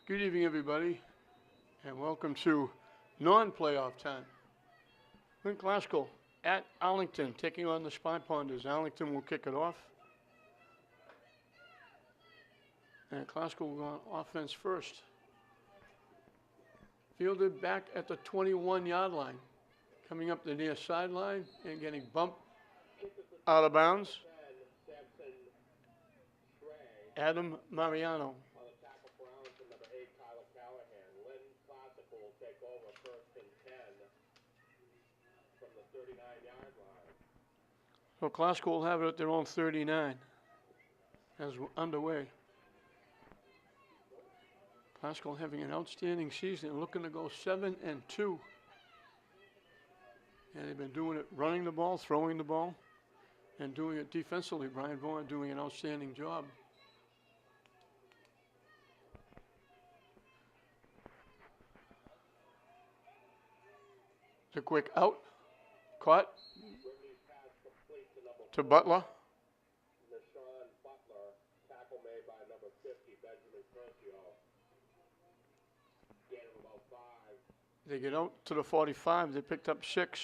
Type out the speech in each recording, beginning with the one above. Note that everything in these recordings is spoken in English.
Good evening, everybody, and welcome to non-playoff time. Lynn Glasgow at Arlington, taking on the Spy Ponders. Arlington will kick it off. And Glasgow will go on offense first. Fielded back at the 21-yard line. Coming up the near sideline and getting bumped out of bounds. Adam Mariano. So Glasgow will have it at their own 39 as we're underway. Glasgow having an outstanding season, looking to go 7-2. And they've been doing it running the ball, throwing the ball, and doing it defensively. Brian Vaughan doing an outstanding job. The quick out, caught to Butler. They get out to the 45. They picked up 6.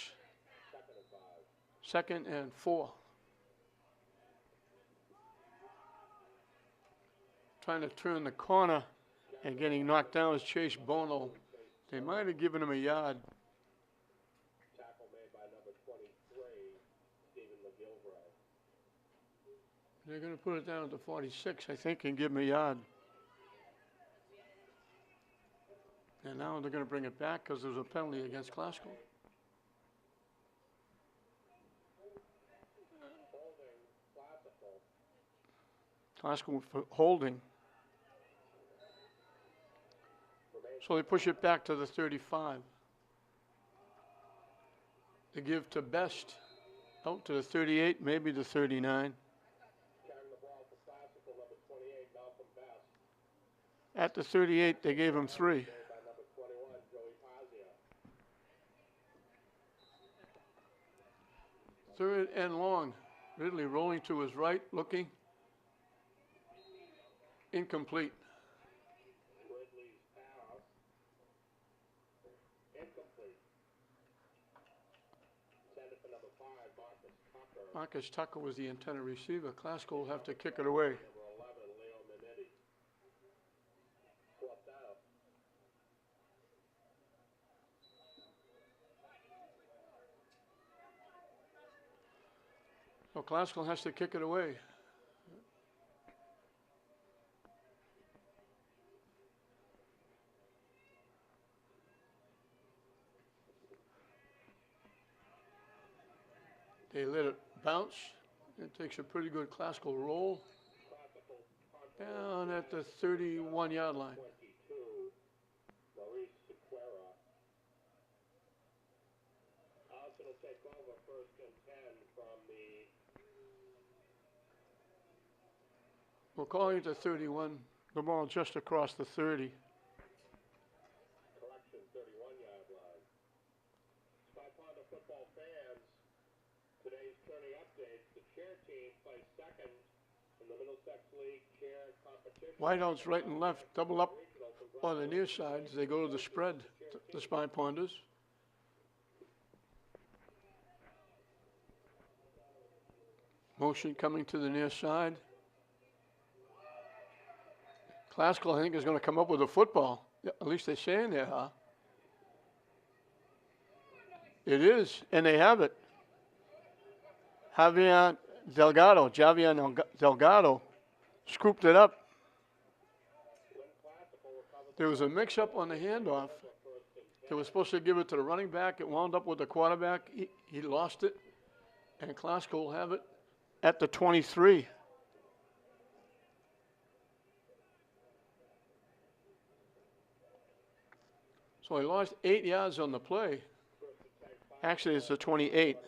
2nd and 4. Trying to turn the corner and getting knocked down is Chase Bono. They might have given him a yard. They're going to put it down at the 46, I think, and give him a yard. And now they're going to bring it back because there's a penalty against Glasgow. Glasgow for holding. So they push it back to the 35. They give to Best out to the 38, maybe the 39. At the 38, they gave him 3. Third and long. Ridley rolling to his right, looking. Incomplete. Marcus Tucker was the intended receiver. Glasgow will have to kick it away. So Glasgow has to kick it away. They let it bounce. It takes a pretty good Glasgow roll down at the 31-yard line. We're calling it the 31. The ball just across the 30. Correction, 31-yard line. Spy Ponder football fans, today's turning updates. The chair team plays second in the Middlesex League chair competition. Wideouts right and left, double up on the near sides. They go to the spread, the Spy Ponders. Motion coming to the near side. Glasgow, I think, is going to come up with a football. Yeah, at least they're saying there, huh? It is, and they have it. Javier Delgado scooped it up. There was a mix-up on the handoff. They were supposed to give it to the running back. It wound up with the quarterback. He lost it, and Glasgow will have it at the 23. So he lost 8 yards on the play. Actually, it's the 28.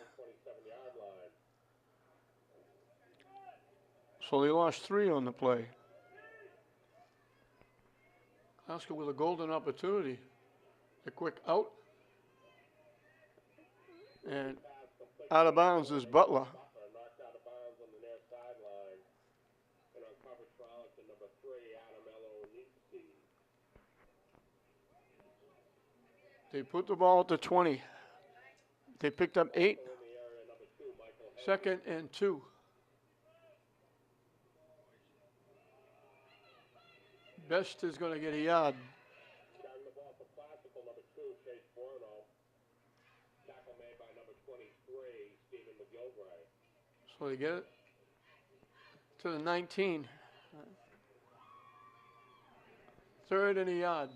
So they lost 3 on the play. Glasgow with a golden opportunity. A quick out. And out of bounds is Butler. They put the ball at the 20. They picked up 8. In the area, number 2, Michael Hayes. Second and 2. Best is going to get a yard. Carrying the ball for Classical, number 2, Chase Borno. Tackle made by number 23, Stephen McGilvray. So they get it to the 19. Third and a yard.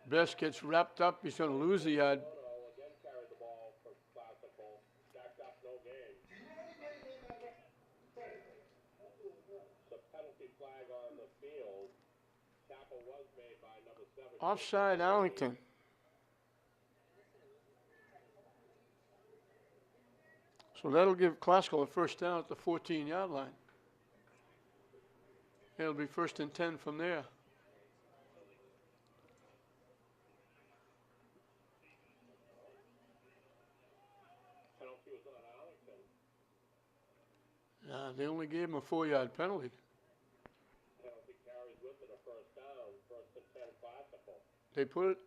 Best gets wrapped up. He's going to lose the yard. Borno again carried the ball for Classical. Stacked up, no gain. It's a penalty flag on the field. Tackle was made by number 7. Offside Arlington. So that'll give Classical a first down at the 14-yard line. It'll be first and 10 from there. Penalty was on Arlington. They only gave him a 4-yard penalty. Penalty carries with it a first down. First and 10 Classical. They put it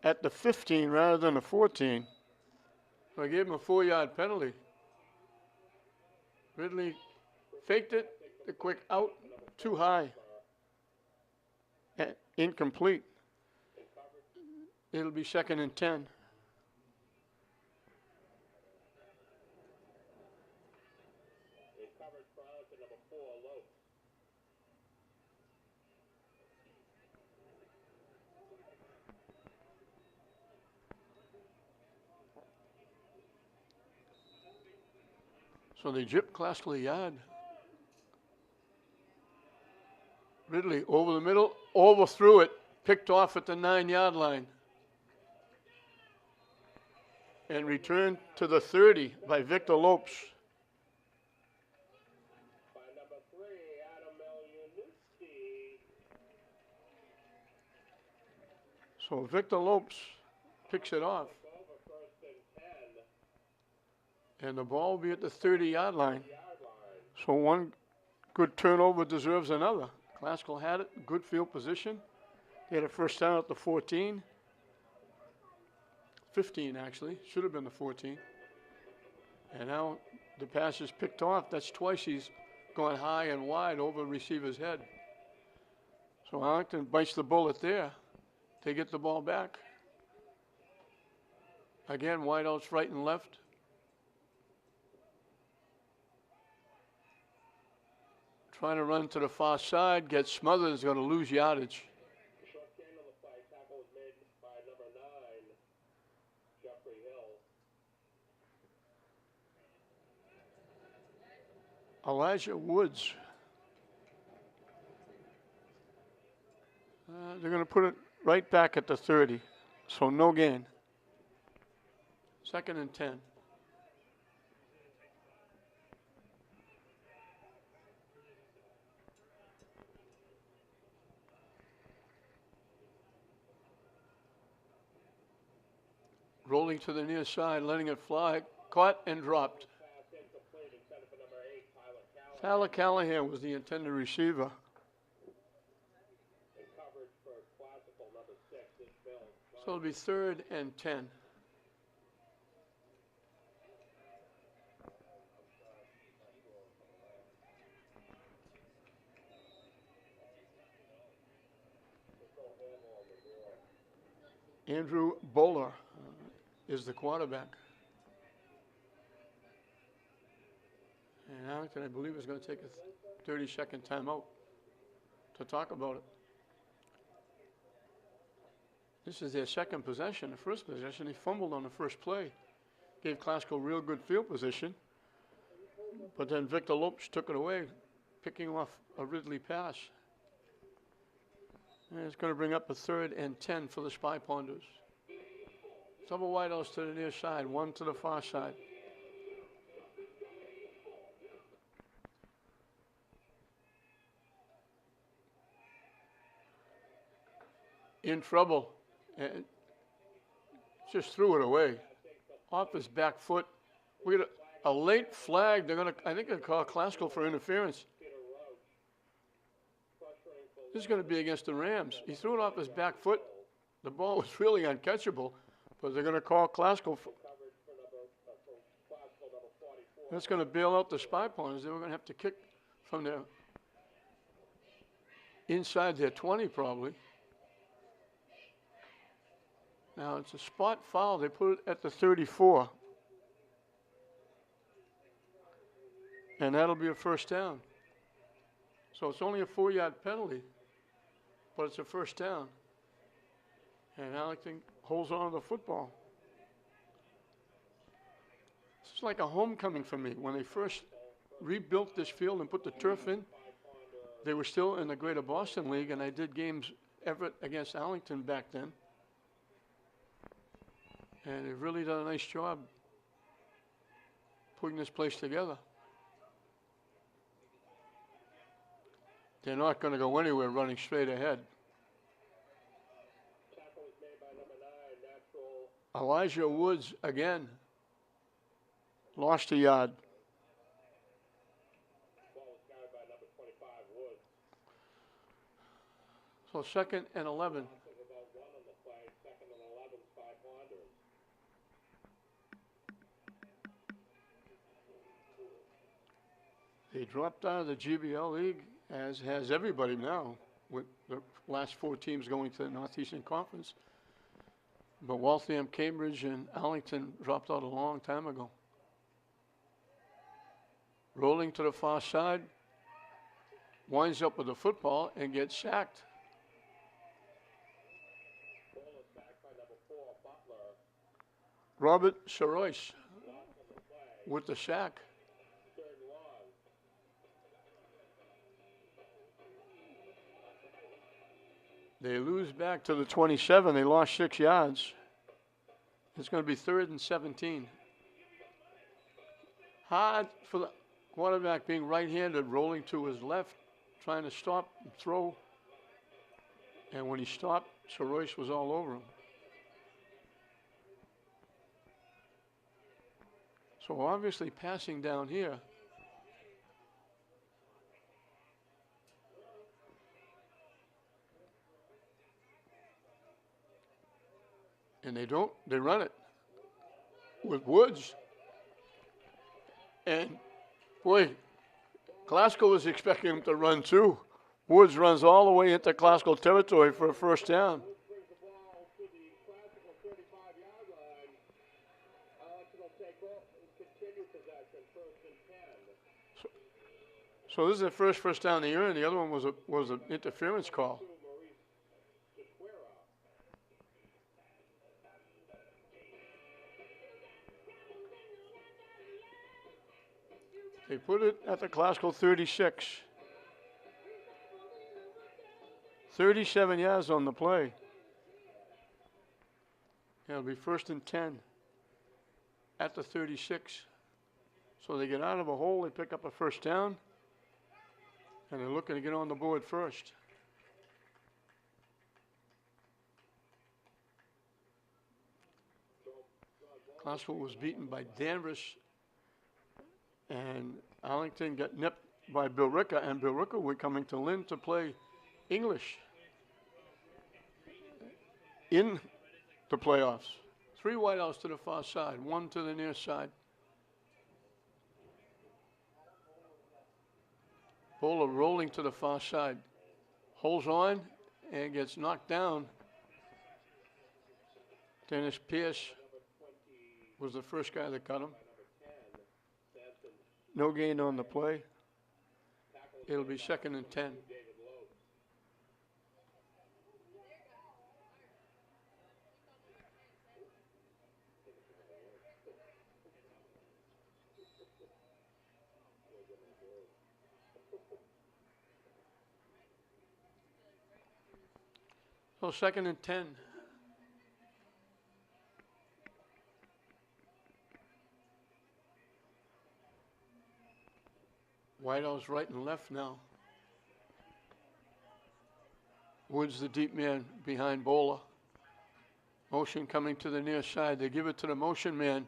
at the 15 rather than the 14. So I gave him a 4-yard penalty. Ridley faked it, the quick out, too high. Incomplete. It'll be second and 10. In coverage for Arlington, number 4, Lopes. So they gypped Classical a yard. Ridley over the middle, overthrew it, picked off at the 9-yard line. And returned to the 30 by Victor Lopes. By number 3, Adam Melyanutsky. So Victor Lopes picks it off. Over first and 10. And the ball will be at the 30-yard line. Yard line. So one good turnover deserves another. Classical had it, good field position. They had a first down at the 14. 15 actually, should have been the 14. And now the pass is picked off. That's twice he's gone high and wide over receiver's head. So Arlington bites the bullet there. They get the ball back. Again, wideouts right and left. Trying to run to the far side, gets smothered, is going to lose yardage. Short gain on the play. Tackle was made by number 9, Jeffrey Hill. Elijah Woods. They're going to put it right back at the 30, so no gain. Second and 10. Rolling to the near side, letting it fly, caught and dropped. Pass incomplete. Intended for number 8, Tyler Tyler Callahan was the intended receiver. In coverage for Classical, number 6, is Bill. So it'll be third and 10. Andrew Bowler is the quarterback. And Arlington, I believe, is going to take a 30-second timeout to talk about it. This is their second possession. The first possession, they fumbled on the first play. Gave Classical real good field position. But then Victor Lopes took it away, picking off a Ridley pass. And it's going to bring up a third and 10 for the Spy Ponders. Double wideouts to the near side, one to the far side. In trouble, and just threw it away. Off his back foot. A late flag. I think they're call classical for interference. This is going to be against the Rams. He threw it off his back foot. The ball was really uncatchable, but they're going to call classical. That's going to bail out the Spy Pointers. They were going to have to kick from their inside their 20 probably. Now it's a spot foul. They put it at the 34. And that'll be a first down. So it's only a 4-yard penalty, but it's a first down. And Arlington holds on to the football. It's like a homecoming for me. When they first rebuilt this field and put the turf in, they were still in the Greater Boston League, and I did games Everett against Arlington back then. And they've really done a nice job putting this place together. They're not going to go anywhere running straight ahead. Elijah Woods again lost a yard. So 2nd and 11. They dropped out of the GBL League, as has everybody now, with the last 4 teams going to the Northeastern Conference. But Waltham, Cambridge, and Arlington dropped out a long time ago. Rolling to the far side, winds up with the football and gets sacked. Robert Sarois with the sack. They lose back to the 27. They lost 6 yards. It's going to be 3rd and 17. Hard for the quarterback, being right-handed, rolling to his left, trying to stop and throw. And when he stopped, Sarois was all over him. So obviously passing down here. And they run it with Woods. And boy, Glasgow was expecting him to run too. Woods runs all the way into Glasgow territory for a first down. So this is the first down of the year, and the other one was an interference call. They put it at the Glasgow 36. 37 yards on the play. It'll be 1st and 10 at the 36. So they get out of a hole, they pick up a first down, and they're looking to get on the board first. Glasgow was beaten by Danvers, and Arlington got nipped by Billerica, and Billerica were coming to Lynn to play English in the playoffs. 3 wideouts to the far side, 1 to the near side. Bowler rolling to the far side, holds on and gets knocked down. Dennis Pierce was the first guy that got him. No gain on the play. It'll be 2nd and 10. So 2nd and 10. Whitehouse right and left now. Woods the deep man behind Bowler. Motion coming to the near side. They give it to the motion man.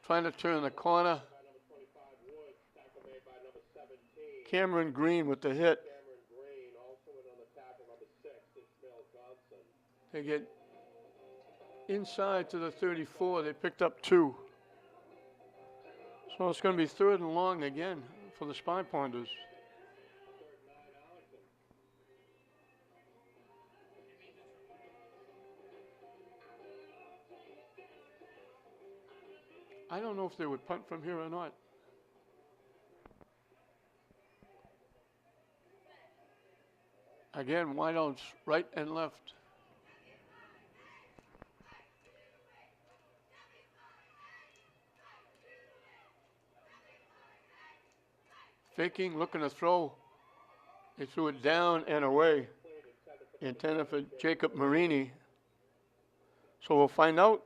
trying to turn the corner. By number 25, Woods, tackle made by number 17. Cameron Green with the hit. Cameron Green, also in on the tackle, number 6, Ishmael Johnson. They get inside to the 34. They picked up 2. So it's going to be 3rd and long again for the Spy Ponders. 3rd and 9, Arlington. I don't know if they would punt from here or not. Again, wideouts right and left. Faking, looking to throw. They threw it down and away. Intended for Jacob Marini. So we'll find out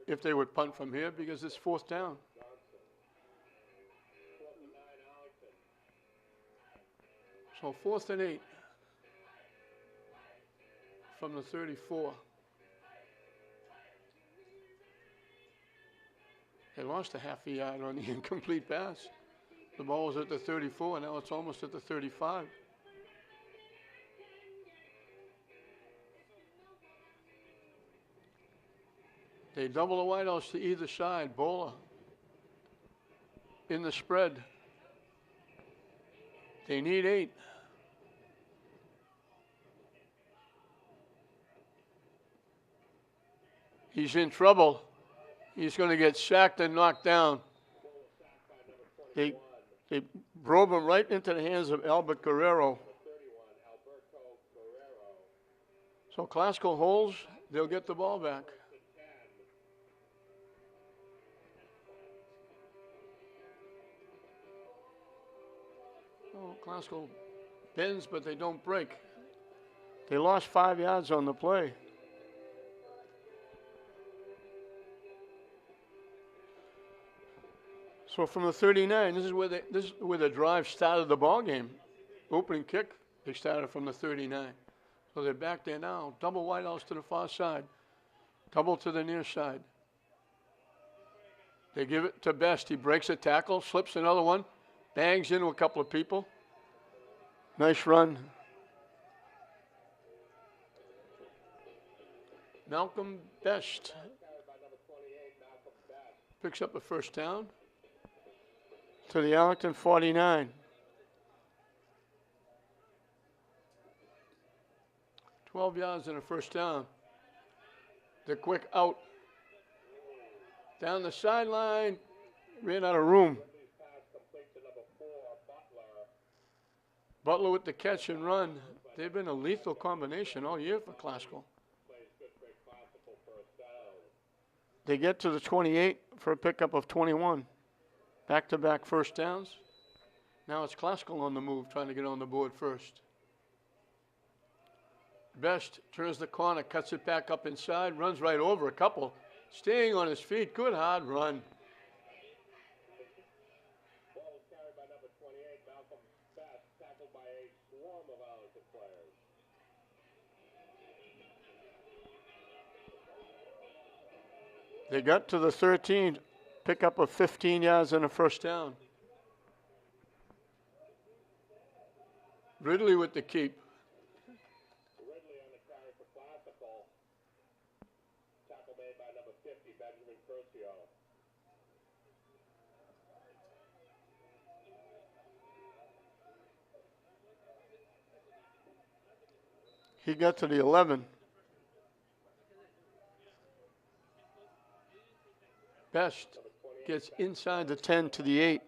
if they would punt from here because it's 4th down. 4th and 9, Arlington. So 4th and 8 from the 34. They lost a half a yard on the incomplete pass. The ball was at the 34, now it's almost at the 35. They double the wideouts to either side. Bowler in the spread. They need 8. He's in trouble. He's going to get sacked and knocked down. They drove him right into the hands of Albert Guerrero. 31, Alberto Guerrero. So Classical holds, they'll get the ball back. 10. Oh, Classical bends, but they don't break. They lost 5 yards on the play. So from the 39, this is where the drive started the ball game. Opening kick, they started from the 39. So they're back there now. Double wideouts to the far side. Double to the near side. They give it to Best. He breaks a tackle, slips another one, bangs into a couple of people. Nice run. Malcolm Best picks up a 1st down to the Arlington 49. 12 yards and a 1st down. The quick out. Down the sideline, ran out of room. Butler with the catch and run. They've been a lethal combination all year for Classical. They get to the 28 for a pickup of 21. Back-to-back 1st downs. Now it's Classical on the move, trying to get on the board first. Best turns the corner, cuts it back up inside, runs right over a couple. Staying on his feet, good hard run. Ball is carried by number 28, Malcolm Best, tackled by a swarm of Arlington players. They got to the 13, pickup of 15 yards and a 1st down. Ridley with the keep. Ridley on the carry for Classical. Tackle made by number 50, Benjamin Curcio. He got to the 11. Best gets inside the 10 to the 8.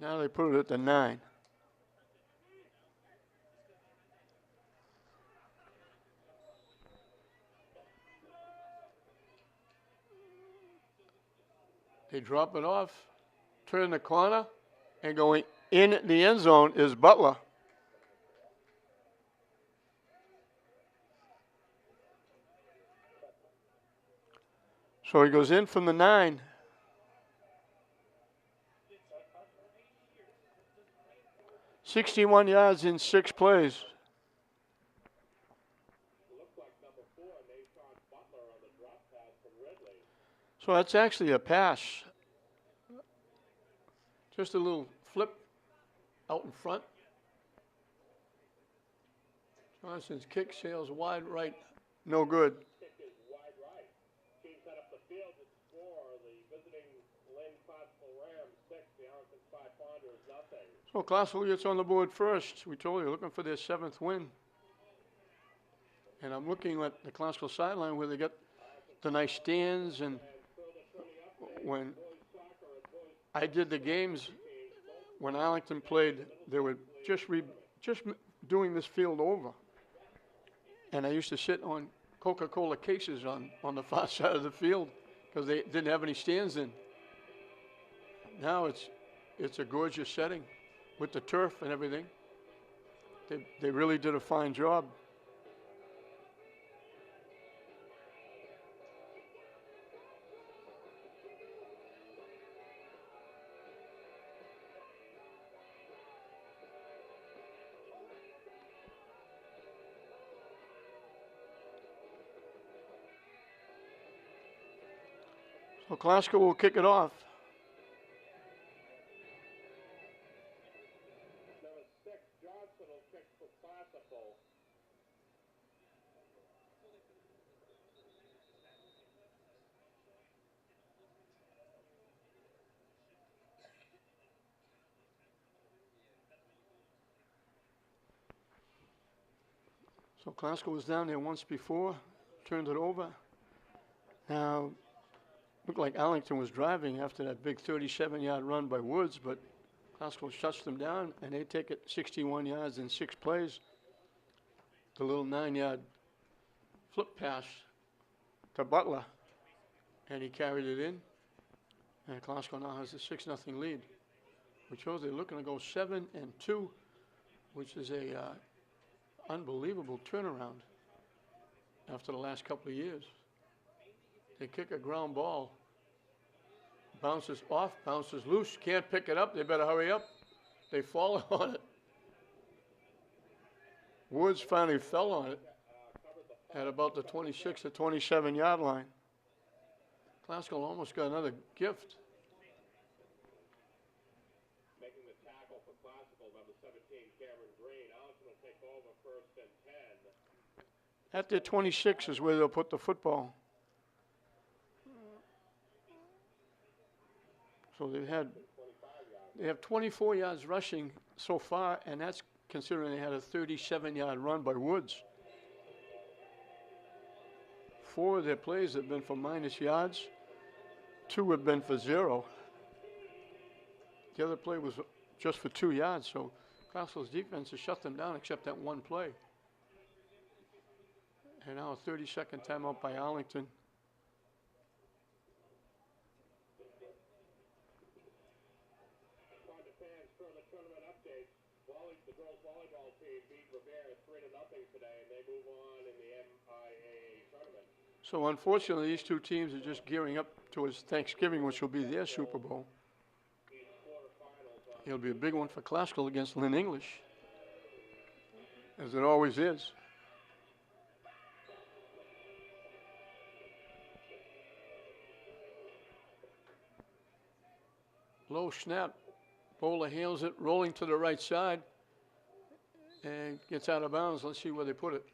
Now they put it at the 9. They drop it off, turn the corner, and going in the end zone is Butler. So he goes in from the 9. $61 yards in 6 plays. Looks before, and they shot Butler on the drop pass from Ridley. So that's actually a pass. Just a little flip out in front. Johnson's kick sails wide right, no good. Kick is wide right. Team set up the field to score. The visiting Lynn Classical Rams 6, the Arlington 5 Ponders nothing. So Classical gets on the board first. We told you, looking for their 7th win. And I'm looking at the Classical sideline where they got the nice stands. And when I did the games, when Arlington played, they were just doing this field over. And I used to sit on Coca-Cola cases on the far side of the field because they didn't have any stands in. Now it's a gorgeous setting with the turf and everything. They really did a fine job. So Classical will kick it off. Number 6, Johnson will kick for Classical. So Classical was down there once before, turned it over. Now, looked like Arlington was driving after that big 37-yard run by Woods, but Classical shuts them down, and they take it 61 yards in 6 plays. The little 9-yard flip pass to Butler, and he carried it in. And Classical now has a 6-0 lead, which shows they're looking to go 7-2, which is a unbelievable turnaround after the last couple of years. They kick a ground ball, bounces off, bounces loose, can't pick it up, they better hurry up. They fall on it. Woods finally fell on it at about the 26 or 27-yard line. Classical almost got another gift. Making the tackle for Classical, number 17, Cameron Green. Arlington will take over 1st and 10. At their 26 is where they'll put the football. So they have 24 yards rushing so far, and that's considering they had a 37-yard run by Woods. 4 of their plays have been for minus yards. 2 have been for 0. The other play was just for 2 yards, so Classical's defense has shut them down except that one play. And now a 30-second timeout by Arlington. The girls volleyball team beat Revere 3-0 today, and they move on in the MIAA tournament. So unfortunately, these 2 teams are just gearing up towards Thanksgiving, which will be their Super Bowl. It'll be a big one for Classical against Lynn English, as it always is. Low snap. Bowler handles it, rolling to the right side, and gets out of bounds. Let's see where they put it.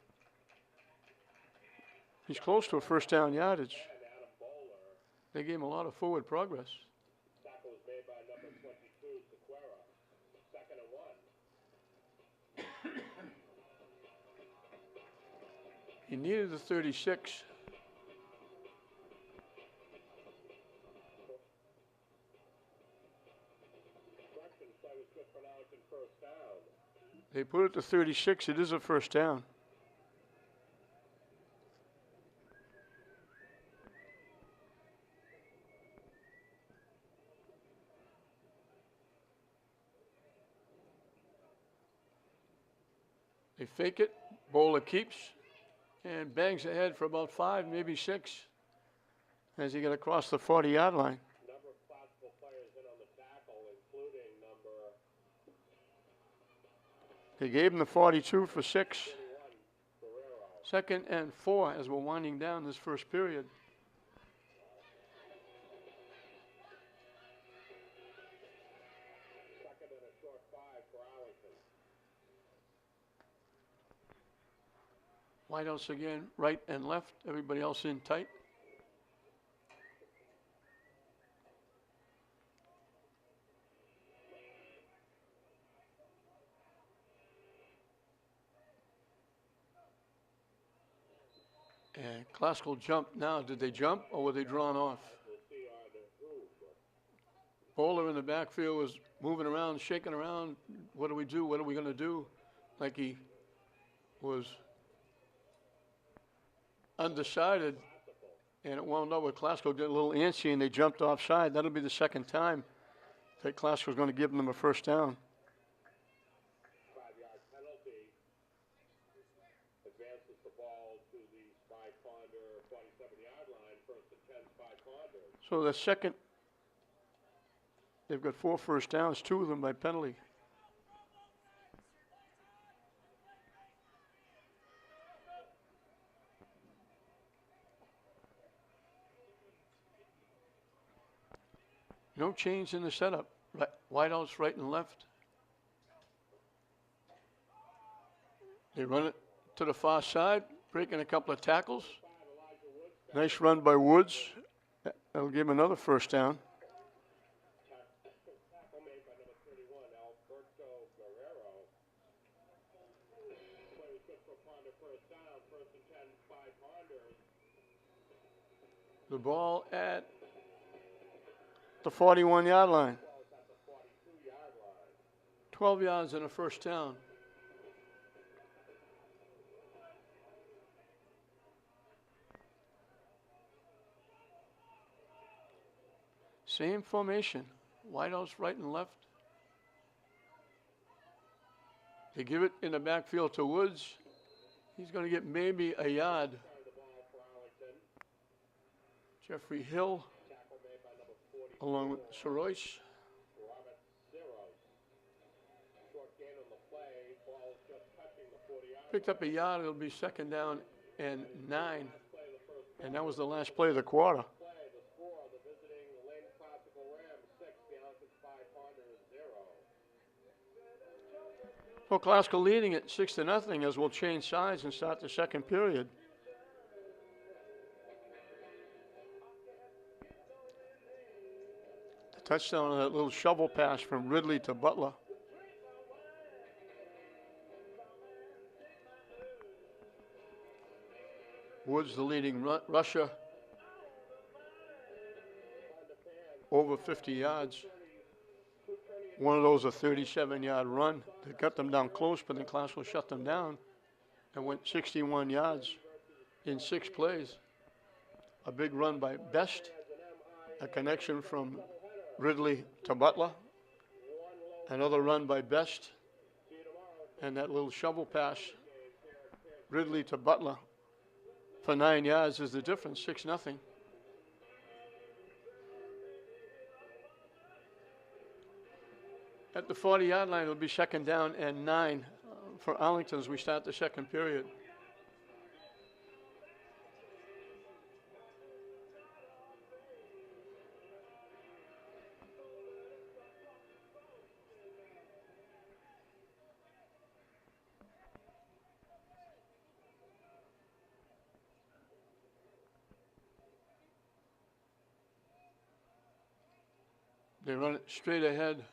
He's close to a 1st down yardage. They gave him a lot of forward progress. Tackle was made by number 22, Sequeira. 2nd and 1. He needed the 36. They put it to 36. It is a 1st down. They fake it. Bowler keeps and bangs ahead for about 5, maybe 6 as he got across the 40-yard line. Number of Classical players in on the tackle, including number They gave him the 42 for 6. 2nd and 4 as we're winding down this first period. Second and a short 5 for Arlington. Wideouts again, right and left. Everybody else in tight. And Classical jump now. Did they jump or were they drawn off? We'll see on who, but Bowler in the backfield was moving around, shaking around. What do we do? What are we going to do? Like he was undecided. And it wound up with Classical getting a little antsy and they jumped offside. That'll be the second time that Classical's going to give them a first down. 5-yard penalty. Advances the ball to the Spy Ponder 47-yard line. First and 10, Spy Ponder. So the second, they've got 4 first downs, 2 of them by penalty. No change in the setup. Right, wideouts right and left. They run it to the far side, breaking a couple of tackles. Nice run by Woods. That'll give him another first down. Tackle made by number 31, Alberto Guerrero. Play was good for Ponder first down. First and 10, Spy Ponder. The ball at the 41-yard line. Ball is at the 42-yard line. 12 yards and a first down. Same formation. Wideouts right and left. They give it in the backfield to Woods. He's going to get maybe a yard. Carry the ball for Arlington. Jeffrey Hill Tackle made by number 40, along with Soroyce. Robert Zeros. Short gain on the play. Ball is just touching the 40-yard Picked up a yard. It'll be second down and 9. play. The first And that was the last play of the quarter. play. The score, the visiting Lane Classical Rams 6, the Arlington Spy Ponder 0. So Classical leading it 6-0 as we'll change sides and start the second period. The touchdown on that little shovel pass from Ridley to Butler. Woods the leading rusher. Over 50 yards. One of those a 37-yard run that got them down close, but then Classical shut them down and went 61 yards in 6 plays. A big run by Best, a connection from Ridley to Butler, another run by Best, and that little shovel pass, Ridley to Butler for 9 yards is the difference, 6-0. At the 40-yard line, it'll be second down and 9 for Arlington as we start the second period. They run it straight ahead.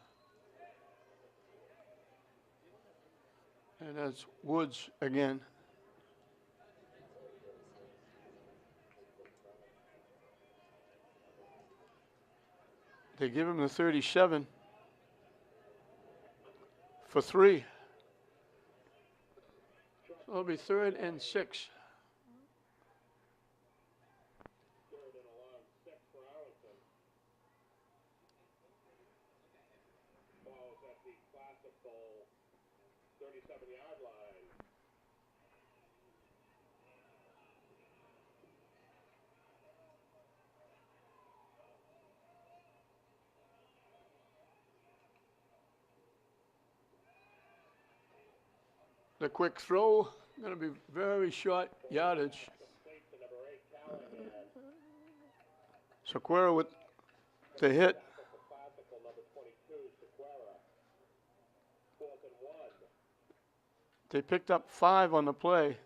And that's Woods again. They give him the 37 for 3. So it'll be 3rd and 6. Third and a long 6 for Arlington. Ball is at the Classical 37-yard line. The quick throw Going to be very short yardage. Complete to number 8, Callahan. Sequeira with the hit. Tackle for Classical, number 22, Sequeira. 4th and 1. They picked up 5 on the play.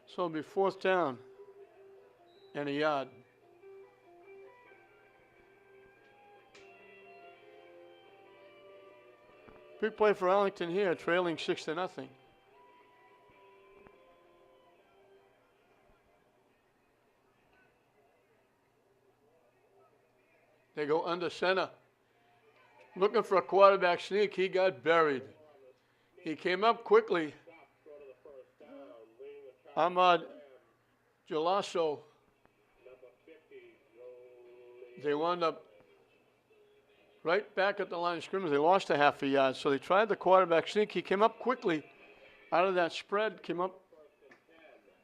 So it'll be 4th down and a yard. Big play for Arlington here, trailing 6-0. They go under center. Looking for a quarterback sneak. He got buried. He came up quickly. Ahmad Gelasso. They wound up right back at the line of scrimmage. They lost a half a yard. So they tried the quarterback sneak. He came up quickly out of that spread, came up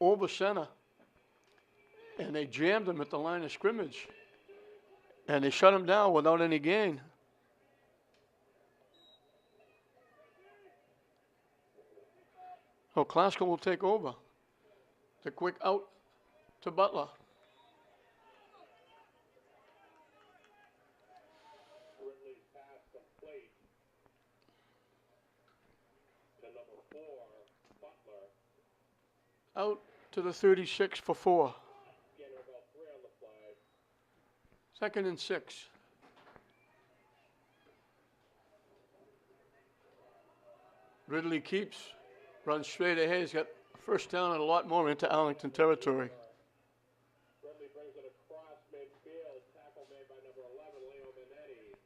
over center. And they jammed him at the line of scrimmage. And they shut him down without any gain. So Classical will take over. The quick out to Butler. Ridley's pass complete to number 4, Butler. Out to the 36 for 4. Getting about 3 on the play. 2nd and 6. Ridley keeps, runs straight ahead. He's got first down and a lot more into Arlington territory. Ridley brings it across midfield. Tackle made by number 11, Leo Minetti.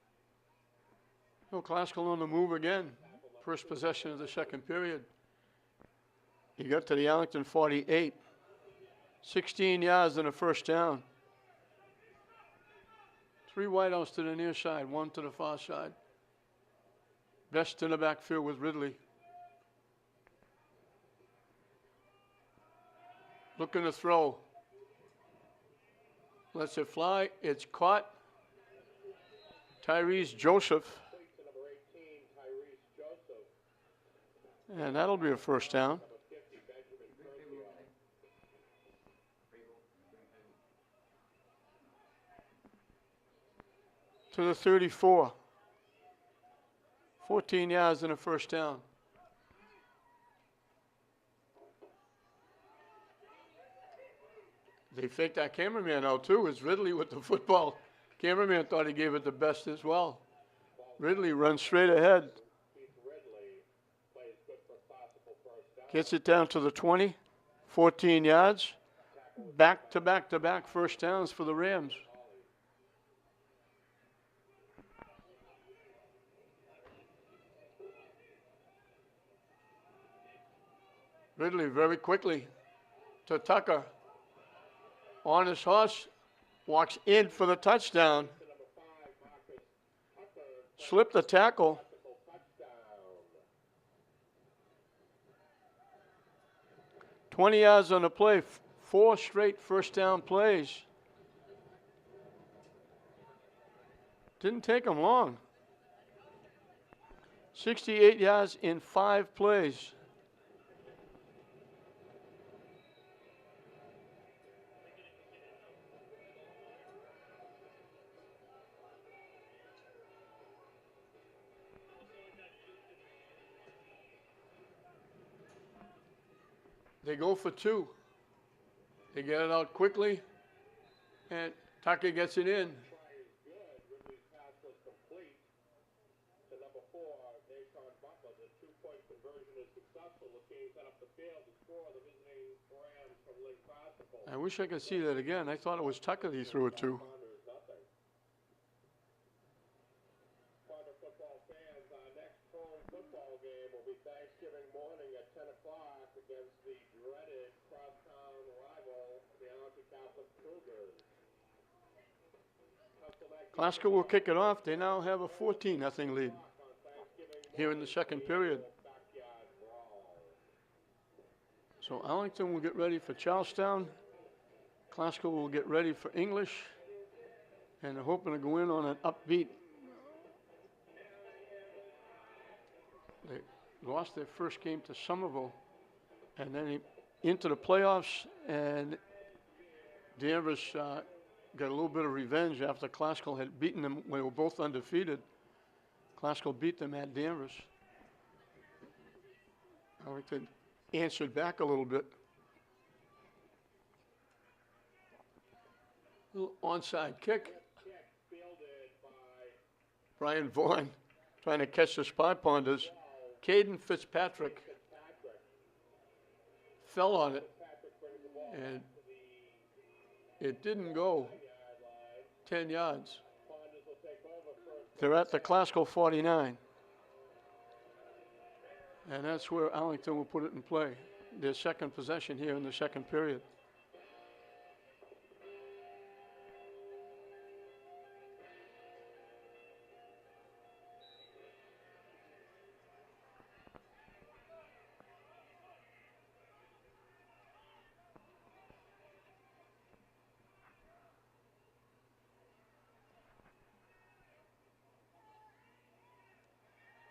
No, Classical on the move again. First possession of the second period. He got to the Arlington 48. 16 yards and a first down. 3 wideouts to the near side, 1 to the far side. Best in the backfield with Ridley. Looking to throw. Lets it fly. It's caught. Tyrese Joseph. Complete to number 18, Tyrese Joseph. And that'll be a first down. Number 50, Benjamin Curcio. To the 34. 14 yards and a first down. They faked that cameraman out too. It's Ridley with the football. Cameraman thought he gave it the best as well. Ridley runs straight ahead. Keith Ridley plays good for Classical first down. Gets it down to the 20. 14 yards. Back to back to back first downs for the Rams. Ridley very quickly to Tucker. On his horse, walks in for the touchdown. To number 5, Marcus Tucker. Slipped the tackle. Classical touchdown. 20 yards on the play. 4 straight first down plays. Didn't take him long. 68 yards in 5 plays. They go for 2. They get it out quickly, and Tucker gets it in. Try is good. Ridley's pass was complete to number 4, Nathan Butler. The 2-point conversion is successful. The team set up the field to score. The visiting Rams from Lake Classical. I wish I could see that again. I thought it was Tucker he threw it to. Ponders nothing. Ponder football fans, our next home football game will be Thanksgiving morning at 10 o'clock against the dreaded crosstown rival, the Arlington Catholic Cougars. Glasgow will kick it off. They now have a 14-0 lead here in the second period. So Arlington will get ready for Charlestown. Glasgow will get ready for English. And they're hoping to go in on an upbeat. lost their first game to Somerville, and then into the playoffs, and Danvers got a little bit of revenge after Classical had beaten them. They were both undefeated. Classical beat them at Danvers. Arlington answered back a little bit. Little onside kick. Brian Vaughan trying to catch the Spy Ponders. Caden Fitzpatrick fell on it, and it didn't go 10 yards. They're at the Classical 49. And that's where Arlington will put it in play. Their second possession here in the second period.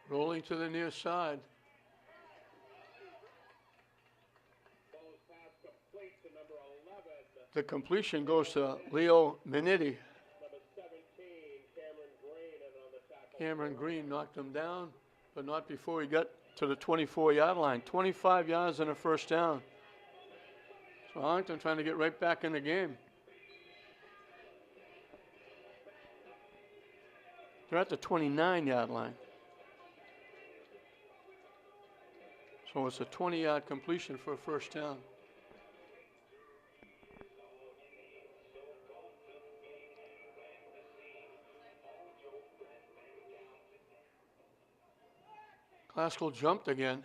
Rolling to the near side. The completion goes to Leo Minetti. Cameron Green knocked him down, but not before he got to the 24-yard line. 25 yards and a first down. So Arlington trying to get right back in the game. They're at the 29-yard line. So it's a 20-yard completion for a first down. Classical jumped again.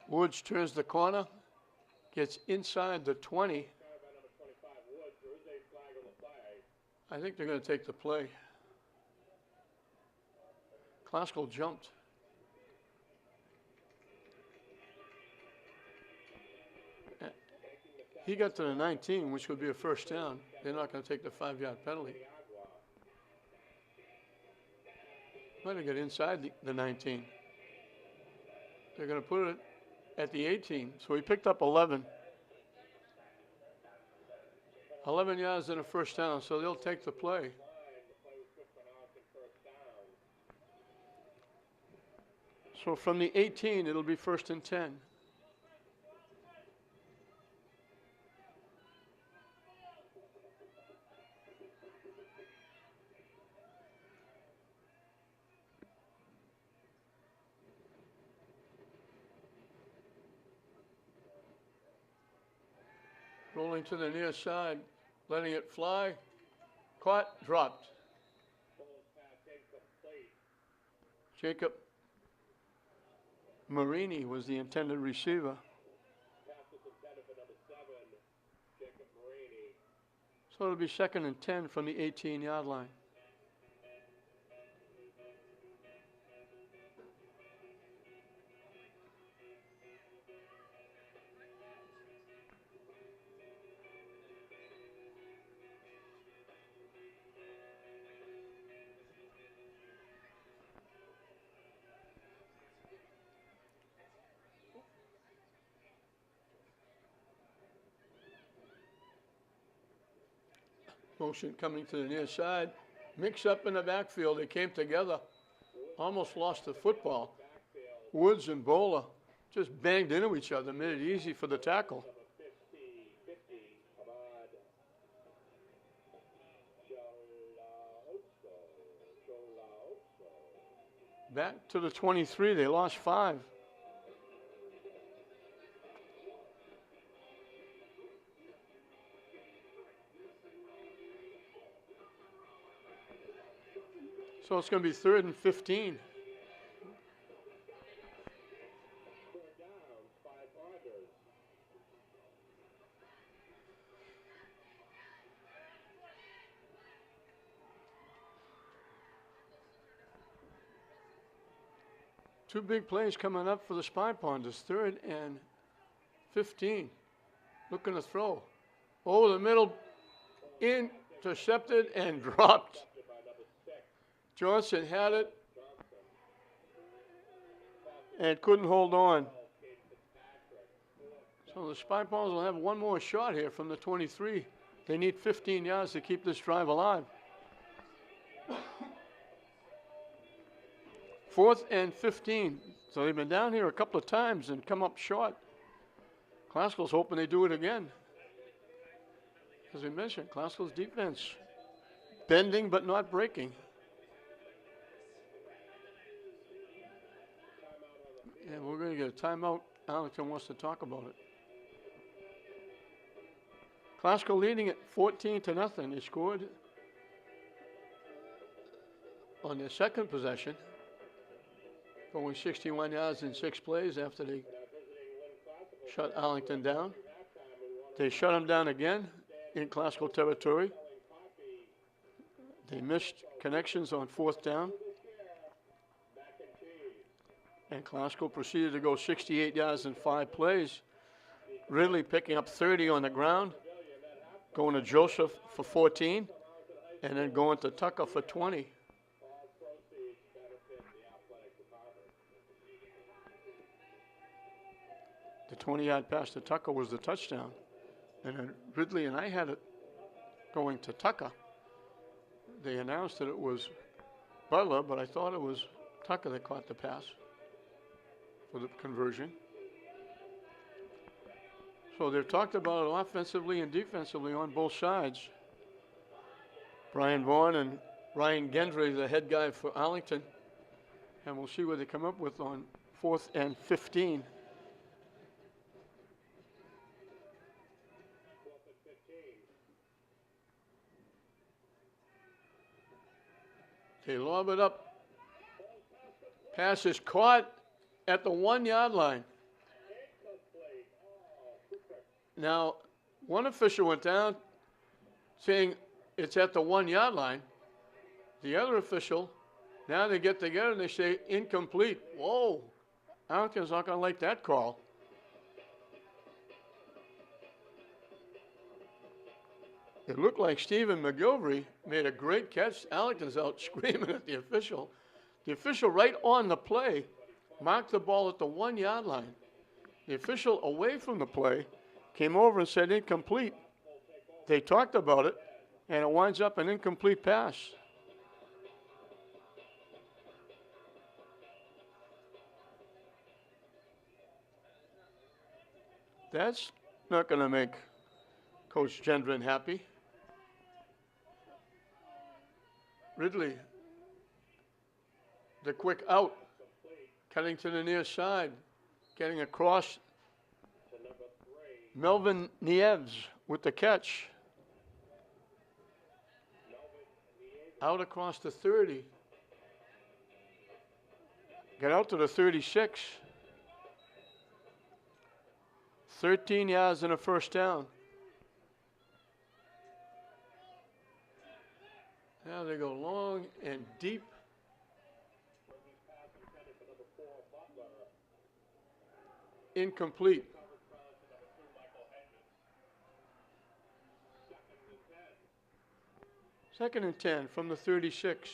Woods turns the corner, gets inside the 20. I think they're going to take the play. Classical jumped. He got to the 19, which would be a first down. They're not going to take the 5-yard penalty. Might have got inside the 19. They're going to put it at the 18. So he picked up 11. 11 yards and a first down, so they'll take the play. So from the 18, it'll be first and 10. Rolling to the near side, letting it fly. Caught, dropped. Jacob Marini was the intended receiver. So it'll be second and 10 from the 18-yard line. Motion coming to the near side. Mix up in the backfield. They came together. Almost lost the football. Woods and Bowler just banged into each other, made it easy for the tackle. Back to the 23. They lost 5. So it's going to be 3rd and 15. Two big plays coming up for the Spy Ponders. 3rd and 15. Looking to throw. Over the middle. Intercepted and dropped. Johnson had it. and couldn't hold on. So the Spy Palms will have one more shot here from the 23. They need 15 yards to keep this drive alive. 4th and 15. So they've been down here a couple of times and come up short. Classical's hoping they do it again. As we mentioned, Classical's defense bending but not breaking. And we're going to get a timeout. Arlington wants to talk about it. Classical leading at 14-0. They scored on their second possession, going 61 yards in 6 plays after they shut Arlington down. They shut them down again in Classical territory. They missed connections on 4th down. And Classical proceeded to go 68 yards in 5 plays. Ridley picking up 30 on the ground, going to Joseph for 14, and then going to Tucker for 20. The 20-yard pass to Tucker was the touchdown. And then Ridley and I had it going to Tucker. They announced that it was Butler, but I thought it was Tucker that caught the pass for the conversion. So they've talked about it offensively and defensively on both sides. Brian Vaughn and Ryan Gendry, the head guy for Arlington. And we'll see what they come up with on 4th and 15. They lob it up. Pass is caught at the 1-yard line. Now, one official went down saying it's at the 1-yard line. The other official, now they get together and they say incomplete. Whoa, Arlington's not going to like that call. It looked like Stephen McGilvery made a great catch. Arlington's out screaming at the official. The official right on the play marked the ball at the 1-yard line. The official away from the play came over and said incomplete. They talked about it, and it winds up an incomplete pass. That's not going to make Coach Gendron happy. Ridley, the quick out, cutting to the near side, getting across. Melvin Nieves with the catch. Out across the 30. Got out to the 36. 13 yards and a first down. Now they go long and deep. Incomplete. Second and 10 from the 36.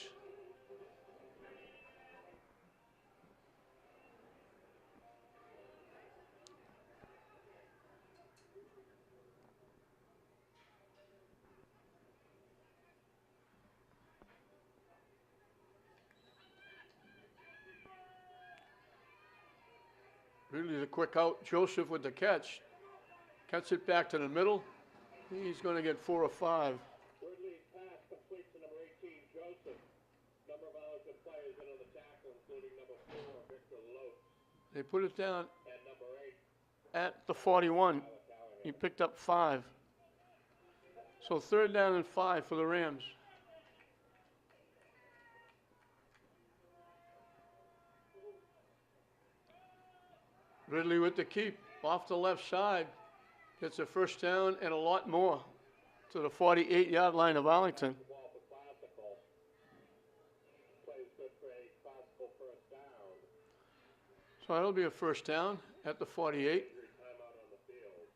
Really the quick out. Joseph with the catch. Cuts it back to the middle. He's going to get 4 or 5. Ridley's pass complete to number 18, Joseph. Number of eligible players in on the tackle, including number 4, Victor Lotes. They put it down And number 8, at the 41. He picked up 5. So 3rd down and 5 for the Rams. Ridley with the keep off the left side. Gets a first down and a lot more to the 48-yard line of Arlington. ball for Classical. Plays good for a Classical first down. So that'll be a first down at the 48. Timeout on the field.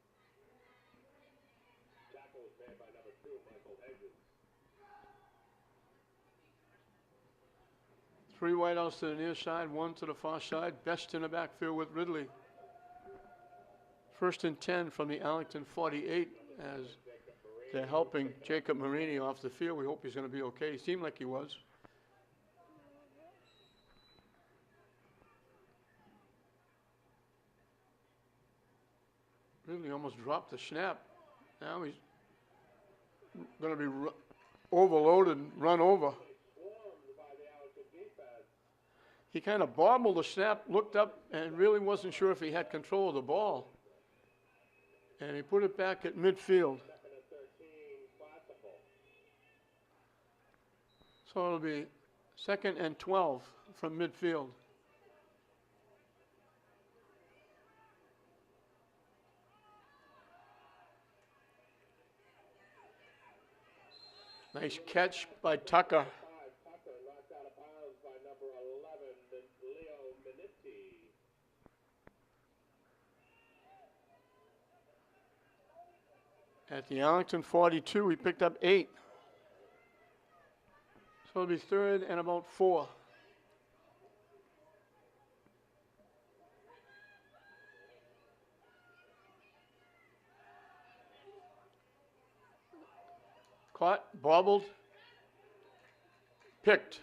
Tackle was made by number 2, Michael Hedges. Three wideouts to the near side, one to the far side. Best in the backfield with Ridley. 1st and 10 from the Arlington 48 as they're helping Jacob Marini off the field. We hope he's going to be okay. He seemed like he was. Ridley almost dropped the snap. Now he's going to be overloaded and run over. He kind of bobbled the snap, looked up, and really wasn't sure if he had control of the ball. And he put it back at midfield. So it'll be 2nd and 12 from midfield. Nice catch by Tucker. At the Arlington 42, he picked up 8. So it'll be 3rd and about 4. Caught, bobbled, picked.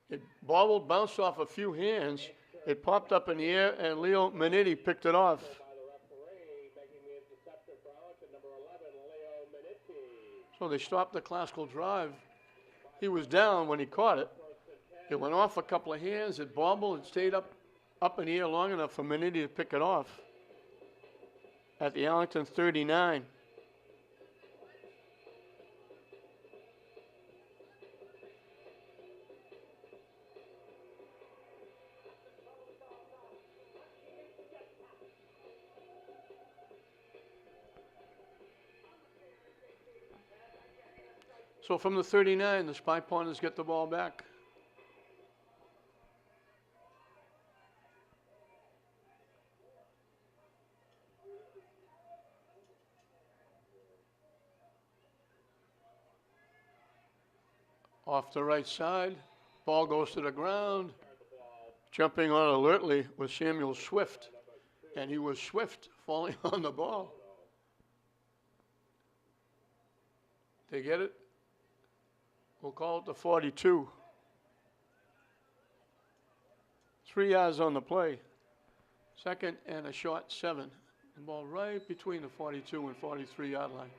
It bobbled, bounced off a few hands. It popped up in the air, and Leo Minetti picked it off. So they stopped the classical drive. He was down when he caught it. It went off a couple of hands. It bobbled and stayed up in the air long enough for Minetti to pick it off. At the Arlington 39. So from the 39, the Spy Pointers get the ball back. Off the right side, ball goes to the ground. Jumping on alertly was Samuel Swift, and he was swift falling on the ball. They get it? We'll call it the 42. 3 yards on the play. 2nd and a short 7. The ball right between the 42 and 43 yard line.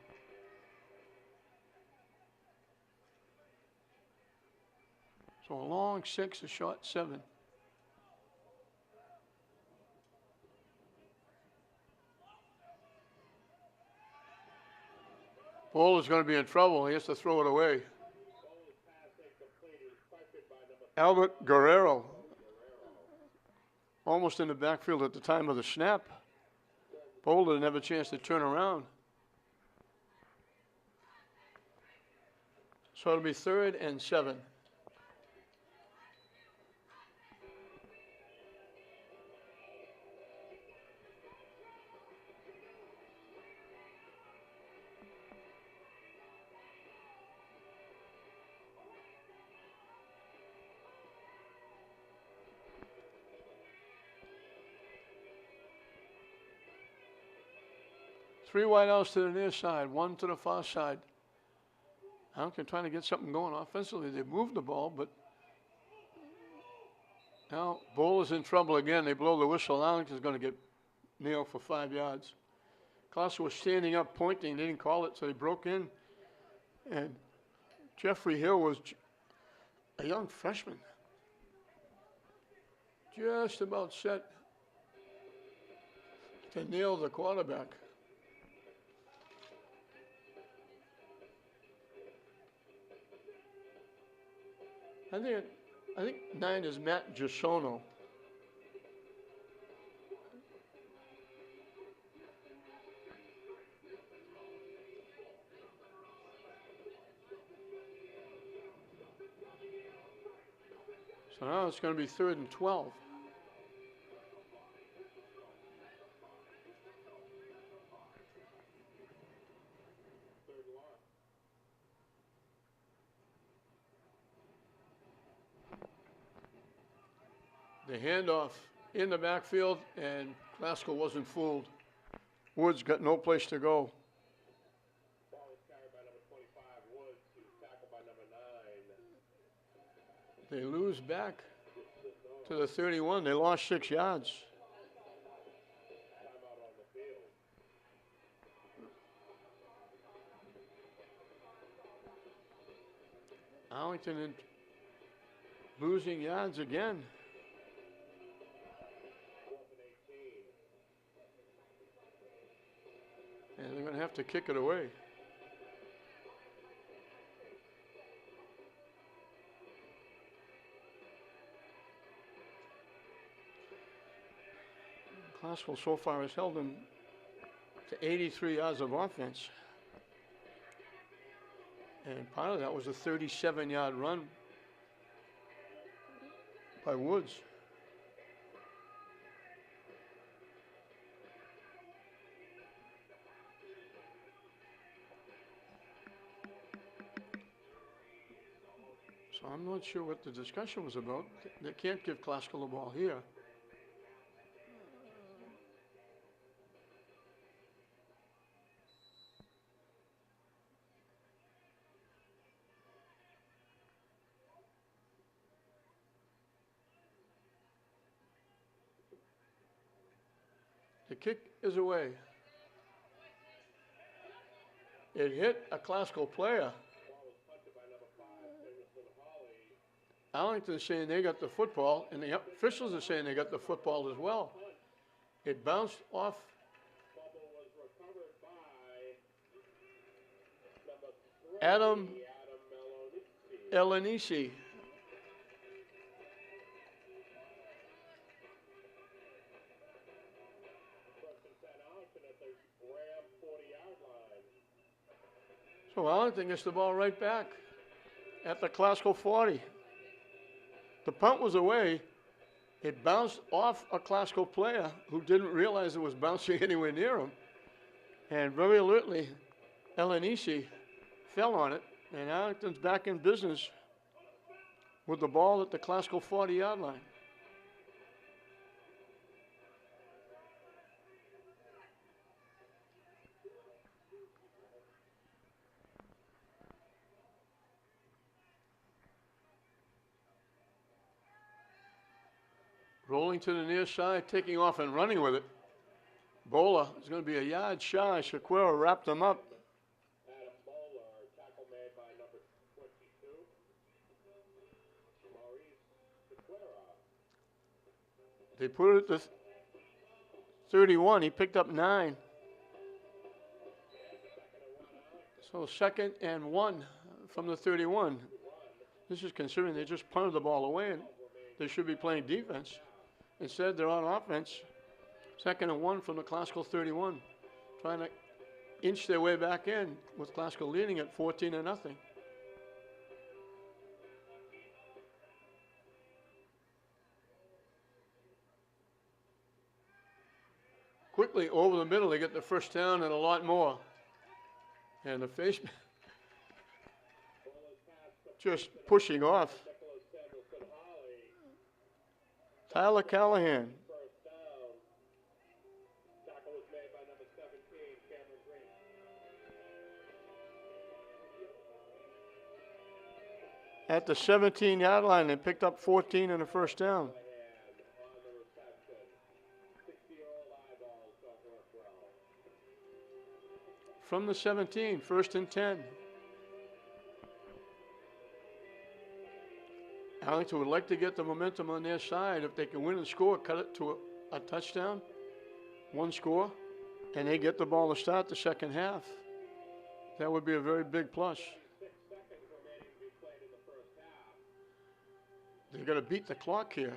So a long 6, a short 7. Bowler's going to be in trouble. He has to throw it away. Albert Guerrero, almost in the backfield at the time of the snap. Boulder didn't have a chance to turn around. So it'll be 3rd and 7. Three wideouts to the near side, one to the far side. Arlington trying to get something going offensively. They moved the ball, but now Bowler's in trouble again. They blow the whistle. Arlington's going to get nailed for 5 yards. Klaus was standing up pointing. They didn't call it, so they broke in. And Jeffrey Hill was a young freshman. Just about set to nail the quarterback. I think 9 is Matt Gisono. So now it's going to be 3rd and 12. The handoff in the backfield, and Glasgow wasn't fooled. Woods got no place to go. Ball was carried by number 25, Woods, who's tackled by number 9. They lose back to the 31. They lost 6 yards. Timeout on the field. Arlington losing yards again. 4th and 18. And they're going to have to kick it away. Classville so far has held them to 83 yards of offense. And part of that was a 37-yard run by Woods. So I'm not sure what the discussion was about. They can't give Classical the ball here. The kick is away. It hit a Classical player. Arlington's saying they got the football, and the officials are saying they got the football as well. It bounced off Bubble was recovered by number 3, Adam Adam Elenisi. First and 10, Arlington at the Ram 40-yard line. So Arlington gets the ball right back at the Classical 40. The punt was away. It bounced off a Classical player who didn't realize it was bouncing anywhere near him. And very alertly, Elenisi fell on it, and Arlington's back in business with the ball at the Classical 40-yard line. Rolling to the near side, taking off and running with it. Bowler is going to be a yard shy. Shaquera wrapped him up. Adam Bowler, tackle made by number 22, Maurice Sequeira. They put it at the 31. He picked up 9. So 2nd and 1 from the 31. This is considering they just punted the ball away and they should be playing defense. Instead, they're on offense. 2nd and 1 from the Classical 31. Trying to inch their way back in with Classical leading at 14-0. Quickly over the middle, they get the first down and a lot more. And the face just pushing off. Tyler Callahan. First down. Tackle was made by number 17, Cameron Green. At the 17-yard line, they picked up 14 and a first down. On the reception. 60-year-old eyeballs don't work well. From the 17, 1st and 10. Arlington would like to get the momentum on their side. If they can win and score, cut it to a touchdown, 1 score, and they get the ball to start the second half. That would be a very big plus. 6 seconds remaining to be played in the first half. They're going to beat the clock here.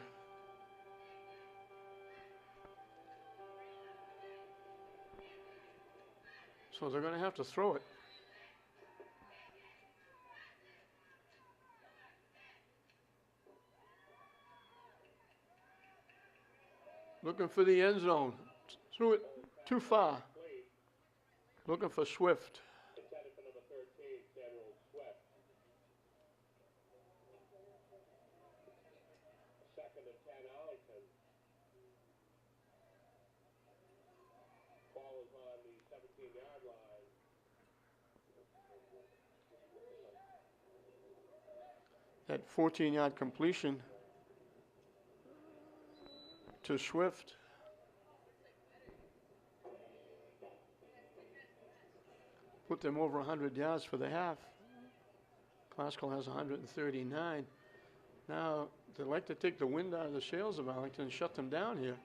So they're going to have to throw it. Looking for the end zone. Threw it too far. Looking for Swift. Intended for number 13, Samuel Swift. 2nd and 10, Arlington. That 14-yard completion to Swift. Put them over 100 yards for the half. Classical has 139. Now, they'd like to take the wind out of the sails of Arlington and shut them down here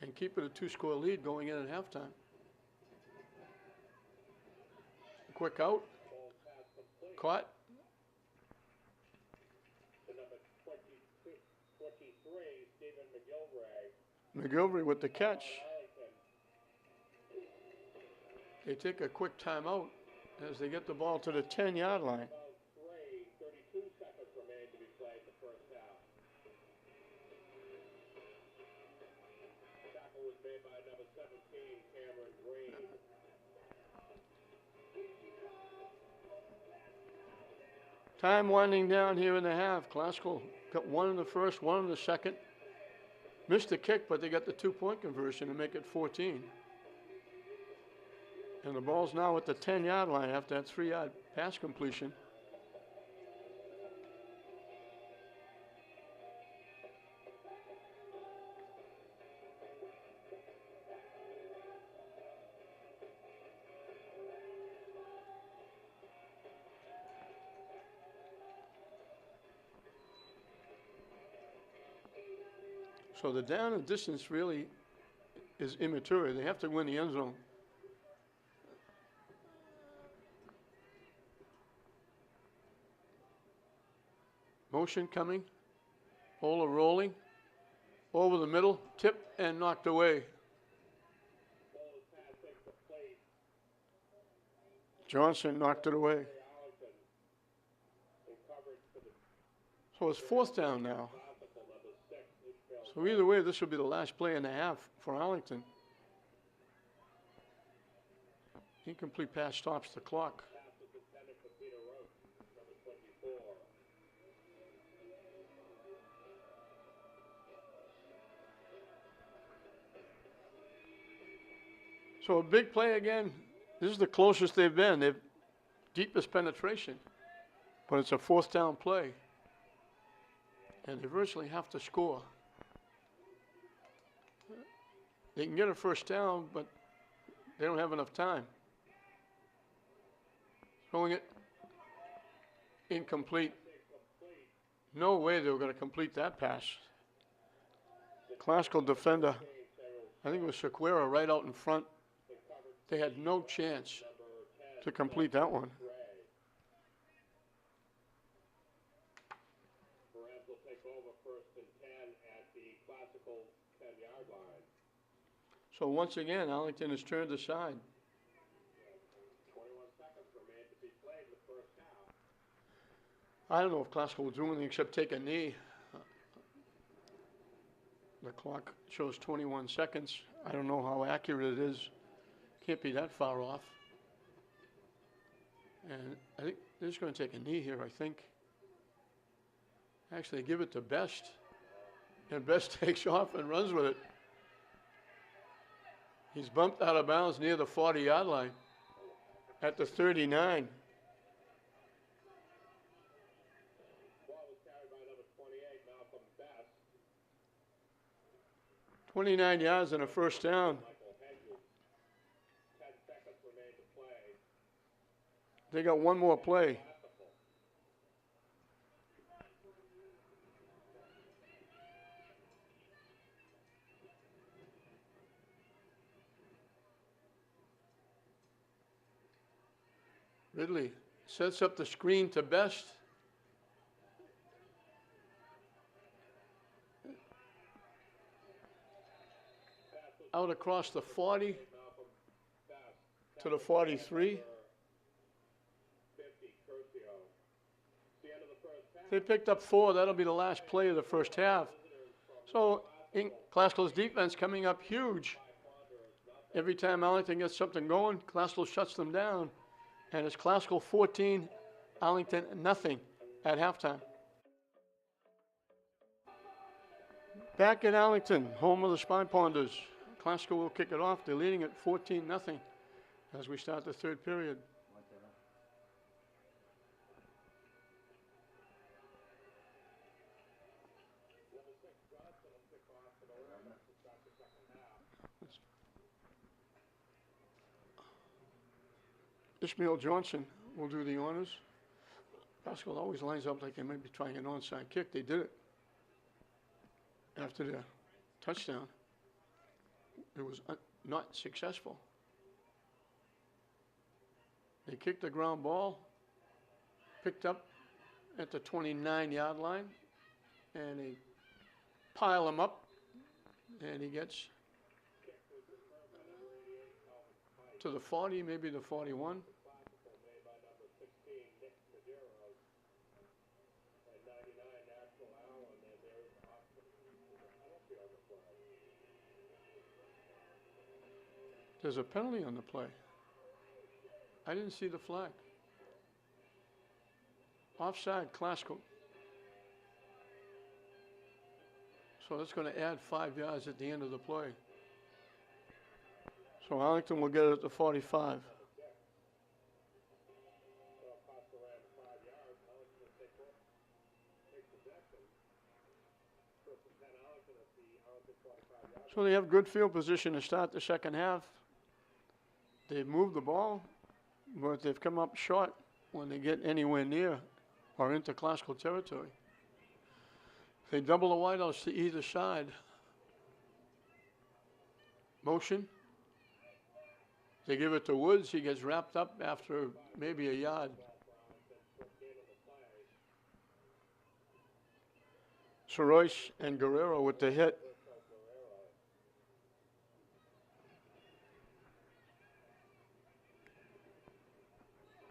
and keep it a 2-score lead going in at halftime. Quick out. Caught. McGilvery with the catch. They take a quick timeout as they get the ball to the 10-yard line. 32 seconds remain to be played in the first half. Tackle was made by number 17, Cameron Green. Time winding down here in the half. Classical got one in the first, one in the second. Missed the kick, but they got the 2-point conversion to make it 14. And the ball's now at the 10-yard line after that 3-yard pass completion. So the down and distance really is immaterial. They have to win the end zone. Motion coming. Ola rolling. Over the middle. Tip and knocked away. Johnson knocked it away. So it's 4th down now. So either way, this will be the last play in the half for Arlington. Incomplete pass stops the clock. So a big play again. This is the closest they've been. They've deepest penetration. But it's a 4th down play. And they virtually have to score. They can get a first down, but they don't have enough time. Throwing it incomplete. No way they were going to complete that pass. Classical defender, I think it was Sequeira right out in front. They had no chance to complete that one. Perez will take over 1st and 10 at the Classical 10-yard line. So once again, Arlington has turned aside. 21 seconds remain to be played in the first half. I don't know if Classical will do anything except take a knee. The clock shows 21 seconds. I don't know how accurate it is. Can't be that far off. And I think they're just going to take a knee here, I think. Actually, give it to Best. And Best takes off and runs with it. He's bumped out of bounds near the 40-yard line at the 39. Ball was carried by number 28, Malcolm Best. 29 yards and a first down. 10 seconds remain to play. They got one more play. Ridley sets up the screen to Best. Out across the 40 to the 43. They picked up 4. That'll be the last play of the first half. So Classical's defense coming up huge. Every time Arlington gets something going, Classical shuts them down. And it's Classical 14, Arlington nothing at halftime. Back in Arlington, home of the Spy Ponders. Classical will kick it off. They're leading at 14-0 as we start the 3rd period. Ishmael Johnson will do the honors. Pascal always lines up like they might be trying an onside kick. They did it after the touchdown. It was not successful. They kicked the ground ball, picked up at the 29-yard line, and they pile him up, and he gets to the 40, maybe the 41. There's a penalty on the play. I didn't see the flag. Offside, Classical. So that's going to add 5 yards at the end of the play. So Arlington will get it at the 45. So they have good field position to start the second half. They've moved the ball, but they've come up short when they get anywhere near or into Classical territory. They double the wideouts to either side. Motion. They give it to Woods. He gets wrapped up after maybe a yard. Soroyce and Guerrero with the hit.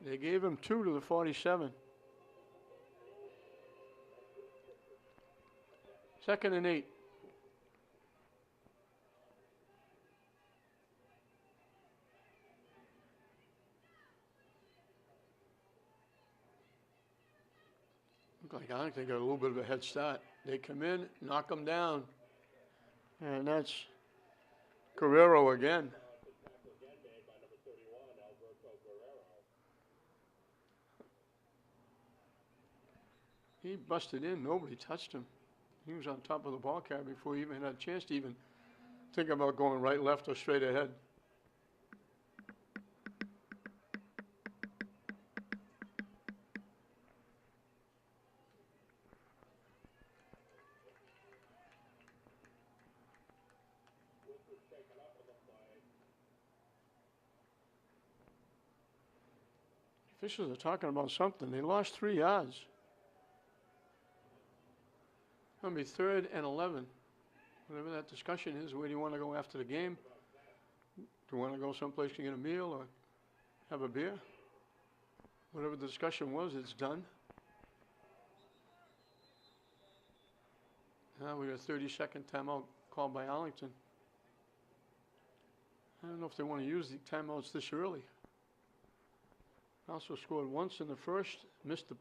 They gave him 2 to the 47. 2nd and 8. Look like Arlington got a little bit of a head start. They come in, knock them down, and that's Guerrero again. He busted in. Nobody touched him. He was on top of the ball carrier before he even had a chance to even think about going right, left, or straight ahead. Officials are talking about something. They lost 3 yards. It'll be 3rd and 11. Whatever that discussion is, where do you want to go after the game? Do you want to go someplace to get a meal or have a beer? Whatever the discussion was, it's done. Now we got a 30-second timeout called by Arlington. I don't know if they want to use the timeouts this early. Also scored once in the first, missed the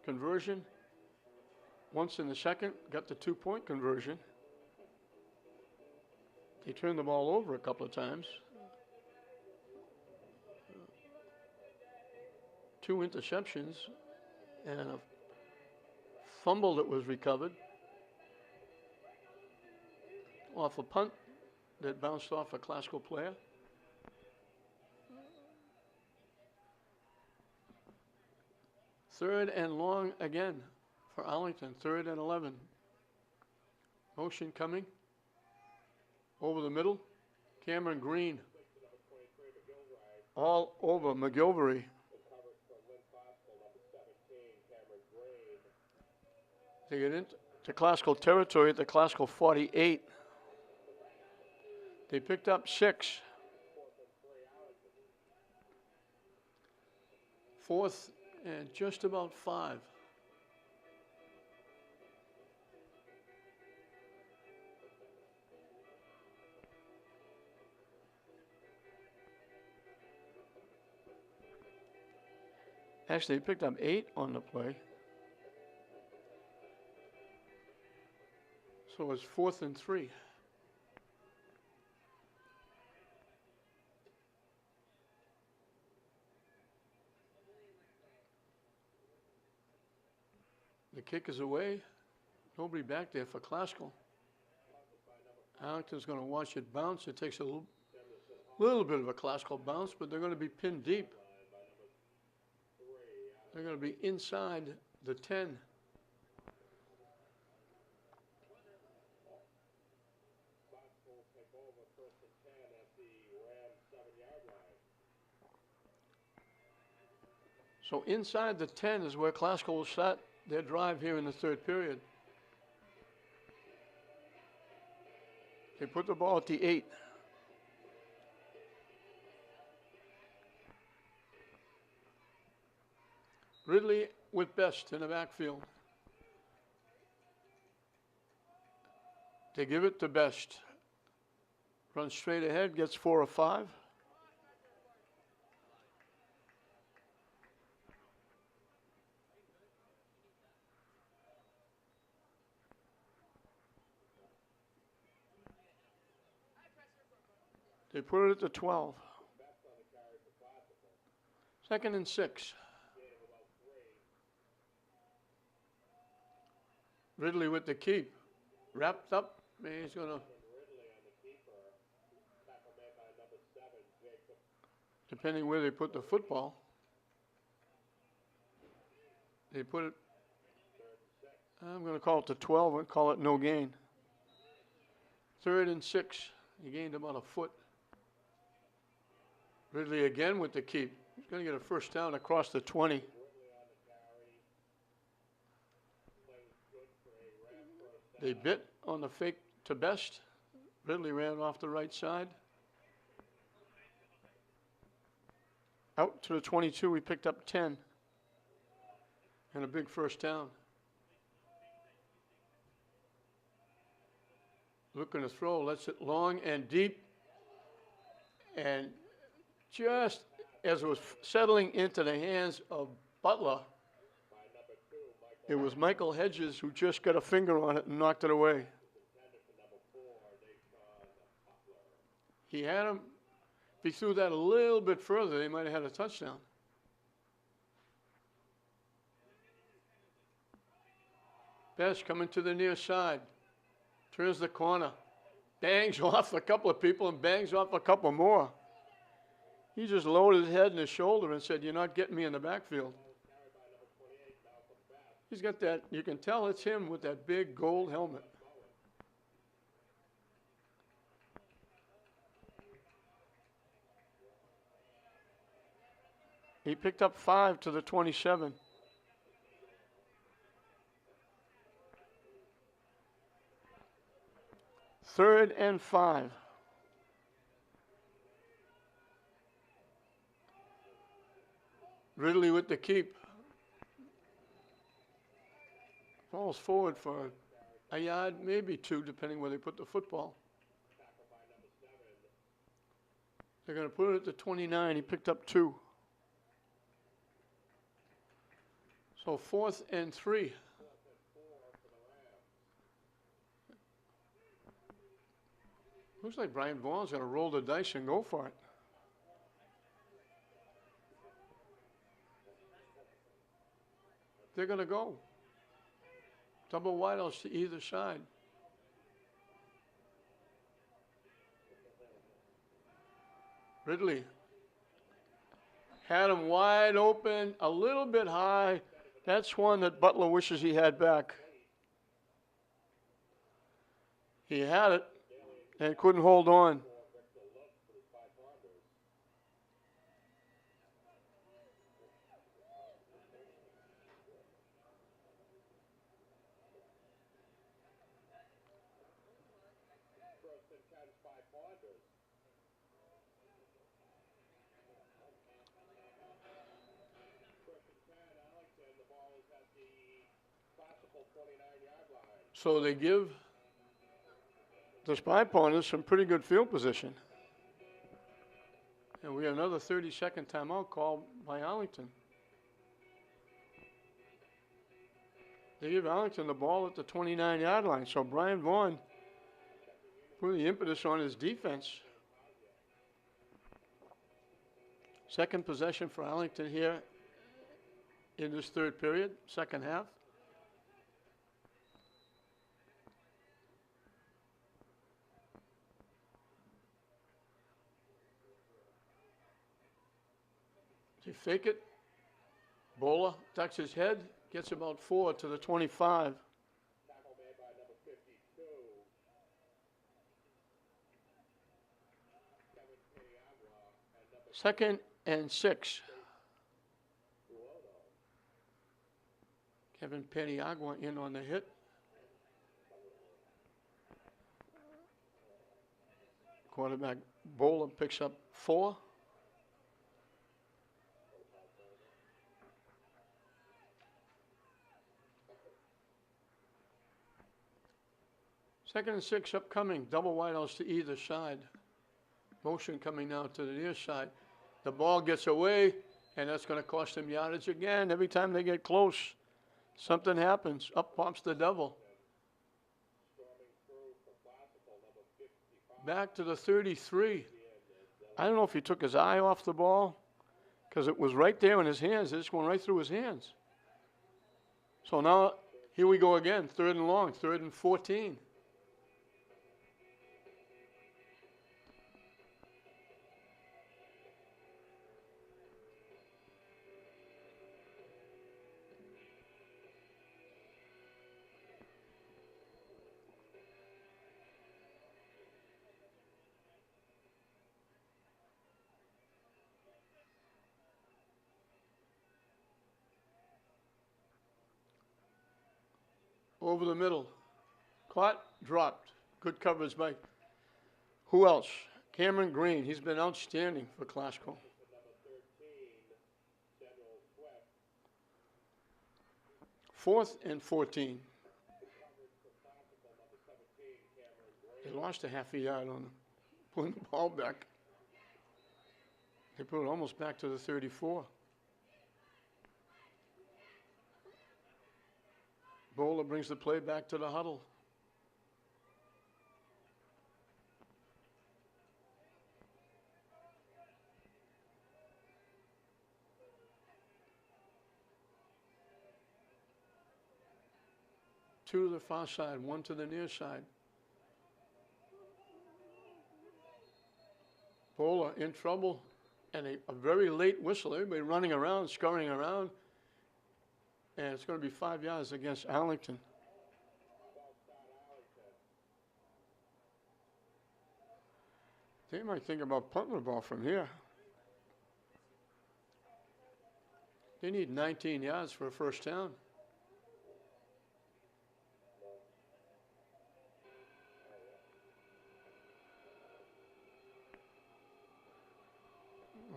conversion. Once in the second, got the 2-point conversion. They turned the ball over a couple of times. 2 interceptions and a fumble that was recovered off a punt that bounced off a Classical player. Third and long again for Arlington, 3rd and 11. Motion coming. Over the middle. Cameron Green. All over McGilvery. They get into Classical territory at the Classical 48. They picked up 6. 4th and just about 5. Actually, they picked up 8 on the play. So it's 4th and 3. The kick is away. Nobody back there for Classical. Arlington's going to watch it bounce. It takes a little bit of a Classical bounce, but they're going to be pinned deep. They're going to be inside the 10. Will take over 1st and 10 at the Rams 7-yard line. So inside the 10 is where Classical will start their drive here in the third period. They put the ball at the 8. Ridley with Best in the backfield. They give it to Best. Runs straight ahead, gets 4 or 5. They put it at the 12. 2nd and 6. Ridley with the keep. Wrapped up. He's going to, depending where they put the football, they put it, I'm going to call it the 12 and call it no gain. 3rd and 6. He gained about a foot. Ridley again with the keep. He's going to get a first down across the 20. They bit on the fake to Best. Ridley ran off the right side. Out to the 22, we picked up 10. And a big first down. Looking to throw, lets it long and deep. And just as it was settling into the hands of Butler, it was Michael Hedges who just got a finger on it and knocked it away. He had him. If he threw that a little bit further, they might have had a touchdown. Best coming to the near side. Turns the corner. Bangs off a couple of people and bangs off a couple more. He just lowered his head and his shoulder and said, "You're not getting me in the backfield." He's got that, you can tell it's him with that big gold helmet. He picked up 5 to the 27. Third and 5. Ridley with the keep. Falls forward for a yard, maybe 2, depending where they put the football. They're going to put it at the 29. He picked up 2. So 4th and 3. Looks like Brian Vaughan's going to roll the dice and go for it. They're going to go. Double wideouts to either side. Ridley had him wide open, a little bit high. That's one that Butler wishes he had back. He had it and couldn't hold on. So they give the Spy Pointers some pretty good field position. And we have another 30-second timeout called by Arlington. They give Arlington the ball at the 29-yard line. So Brian Vaughn put the impetus on his defense. Second possession for Arlington here in this third period, second half. They fake it. Bowler ducks his head, gets about 4 to the 25. Tackle made by number 52. Kevin Piniagua and number 2nd and 6. Buono. Kevin Paniagua in on the hit. Quarterback Bowler picks up 4. Second and 6 upcoming. Double wideouts to either side. Motion coming now to the near side. The ball gets away, and that's going to cost them yardage again. Every time they get close, something happens. Up pops the devil. Storming through for Classical, number 55. Back to the 33. I don't know if he took his eye off the ball, because it was right there in his hands. It's going right through his hands. So now, here we go again. 3rd and long, 3rd and 14. Over the middle. Caught, dropped. Good coverage by who else? Cameron Green. He's been outstanding for Classical. Number 13, General Swift. 4th and 14. Coverage for Classical, number 17, Cameron Green. They lost a half a yard on pulling the ball back. They put it almost back to the 34. Bowler brings the play back to the huddle. Two to the far side, 1 to the near side. Bowler in trouble, and a very late whistle. Everybody running around, scurrying around. And it's going to be 5 yards against Arlington. They might think about punting the ball from here. They need 19 yards for a first down.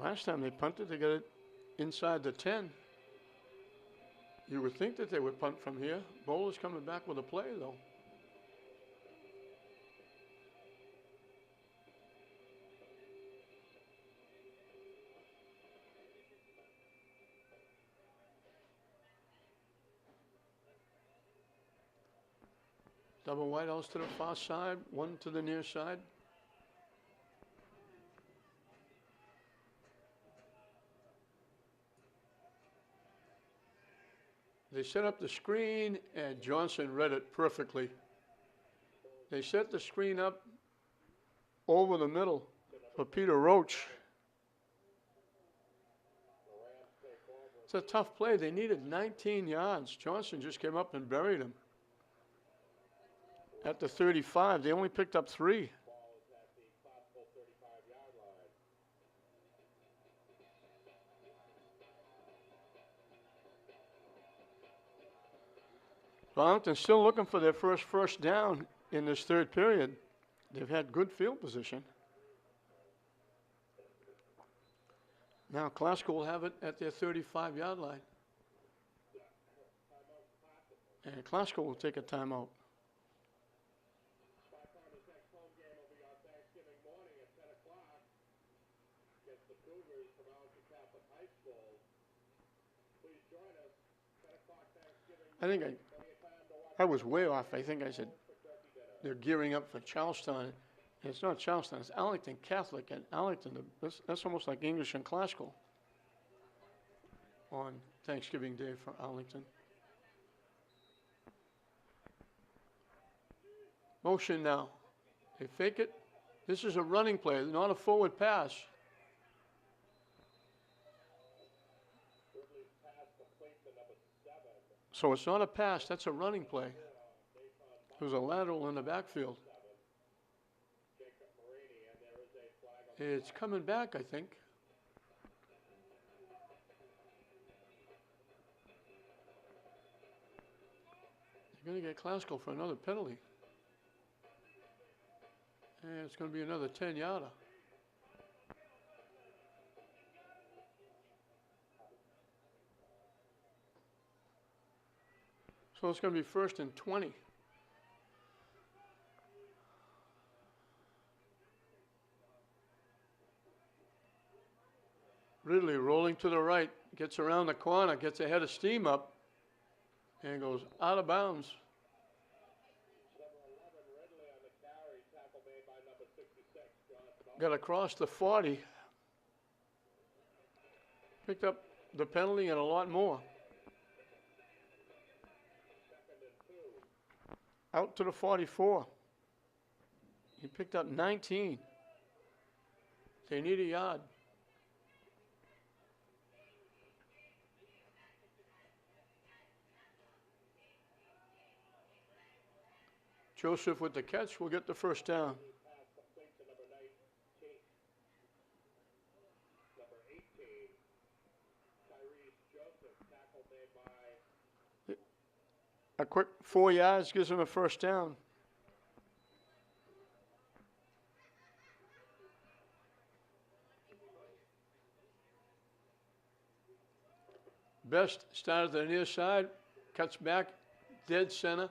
Last time they punted, they got it inside the 10. You would think that they would punt from here. Bowler's coming back with a play, though. Double wideouts to the far side, 1 to the near side. They set up the screen, and Johnson read it perfectly. They set the screen up over the middle for Peter Roach. It's a tough play. They needed 19 yards. Johnson just came up and buried him. At the 35, they only picked up 3. Ball is at the Classical 35-yard line. Arlington's still looking for their first down in this 3rd period. They've had good field position. Now Classical will have it at their 35-yard line. And Classical will take a timeout. This next home game will be on Thanksgiving morning at 10 o'clock against the Cougars from Arlington Catholic High School. Please join us, 10 o'clock Thanksgiving I think plenty of time to watch I was way off. I think I said they're gearing up for Charlestown. And it's not Charlestown, it's Arlington Catholic and Arlington. That's almost like English and Classical on Thanksgiving Day for Arlington. Motion now. They fake it. This is a running play, not a forward pass. Ridley's pass So it's not a pass, that's a running play. It was a lateral in the backfield. It's coming back, I think. You're going to get Classical for another penalty. And it's going to be another 10-yarder. So it's going to be 1st and 20. Ridley rolling to the right, gets around the corner, gets ahead of steam up, and goes out of bounds. Got across the 40. Picked up the penalty and a lot more. Out to the 44. He picked up 19. They need a yard. Joseph with the catch will get the first down. A quick 4 yards gives him a first down. Best started the near side, cuts back, dead center,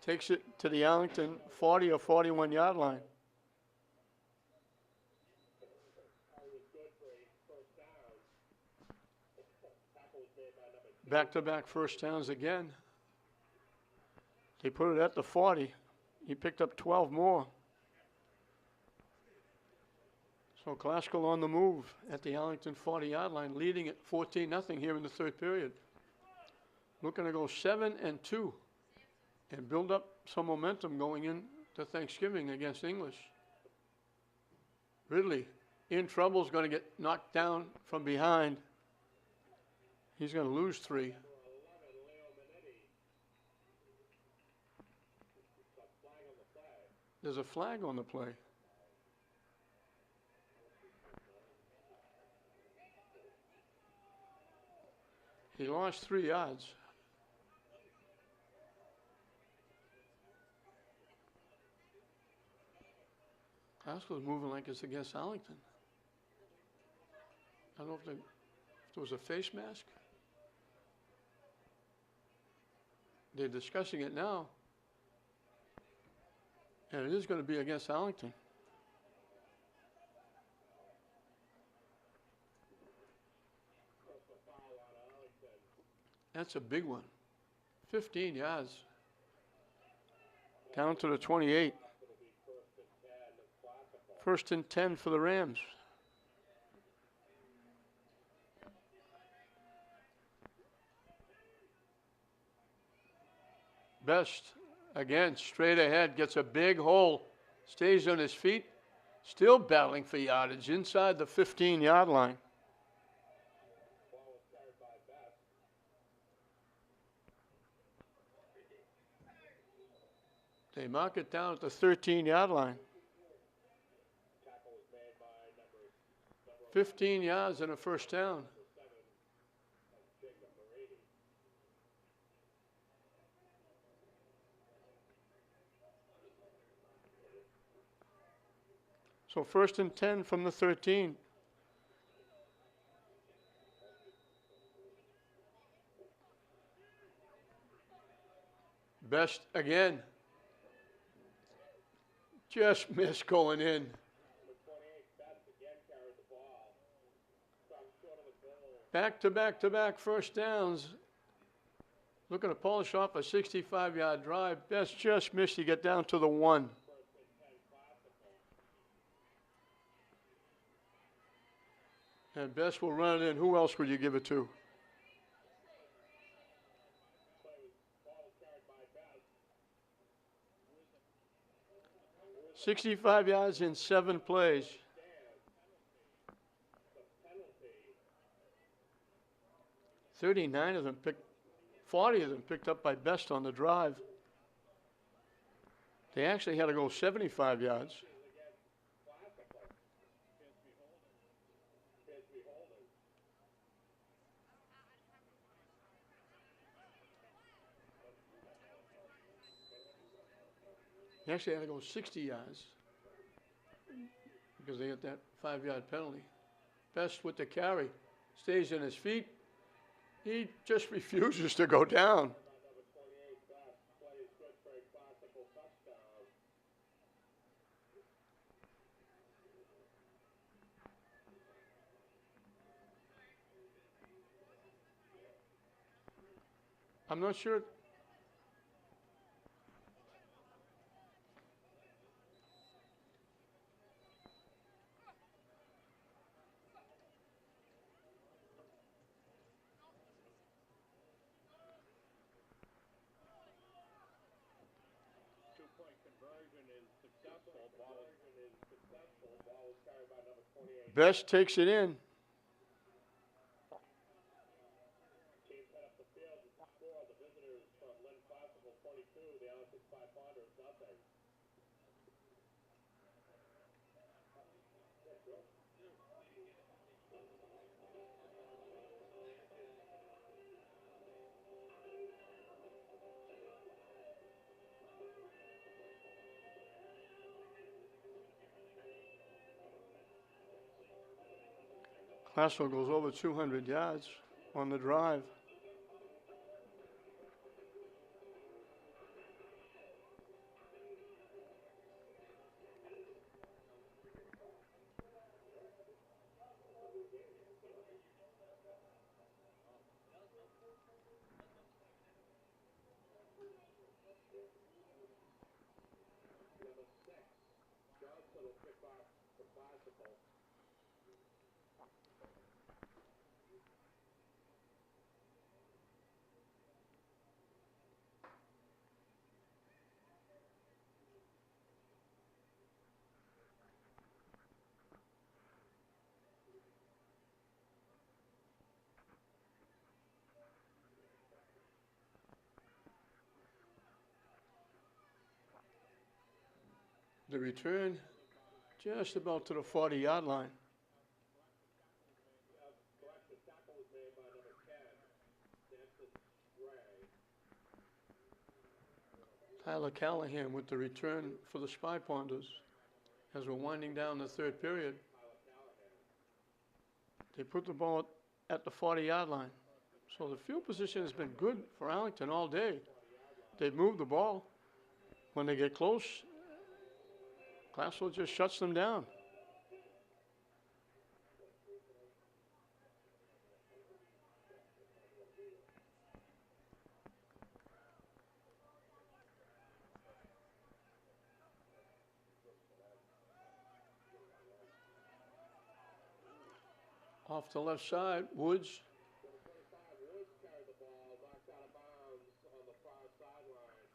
takes it to the Arlington 40 or 41 yard line. Back-to-back first downs again. They put it at the 40. He picked up 12 more. So Classical on the move at the Arlington 40-yard line, leading at 14-0 here in the third period. Looking to go 7-2 and build up some momentum going into Thanksgiving against English. Ridley in trouble, is going to get knocked down from behind. He's going to lose 3. There's a flag on the play. He lost 3 yards. Classical's moving like it's against Arlington. I don't know if there was a face mask. They're discussing it now. And it is going to be against Arlington. That's a big one. 15 yards. Down to the 28. 1st and 10 for the Rams. Best, again, straight ahead, gets a big hole, stays on his feet, still battling for yardage inside the 15-yard line. They mark it down at the 13-yard line. 15 yards and a first down. So 1st and 10 from the 13. Best again. Just missed going in. Back-to-back-to-back first downs. Looking to polish off a 65-yard drive. Best just missed to get down to the 1. And Best will run it in. Who else would you give it to? $65 yards in 7 plays. $39 of them picked 40 of them picked up by Best on the drive. They actually had to go 75 yards. They actually had to go 60 yards because they got that 5-yard penalty. Best with the carry, stays in his feet. He just refuses to go down. I'm not sure. Two-point conversion is successful. Ball is carried by number 28. Best takes it in. Teams head up the field to score. The visitors from Lynn Classical 22. The Arlington Spy-Ponders nothing. Classville goes over 200 yards on the drive. Number 6, Johnson will pick off the Classical. The return just about to the 40-yard line. Correct, the tackle was made by number 10, Stanton Gray. Tyler Callahan with the return for the Spy Ponders as we're winding down the third period. They put the ball at the 40-yard line. So the field position has been good for Arlington all day. They've moved the ball. When they get close, Classville just shuts them down. Off the left side, Woods. Number 25, Woods carried the ball, knocked out of bounds on the far sideline.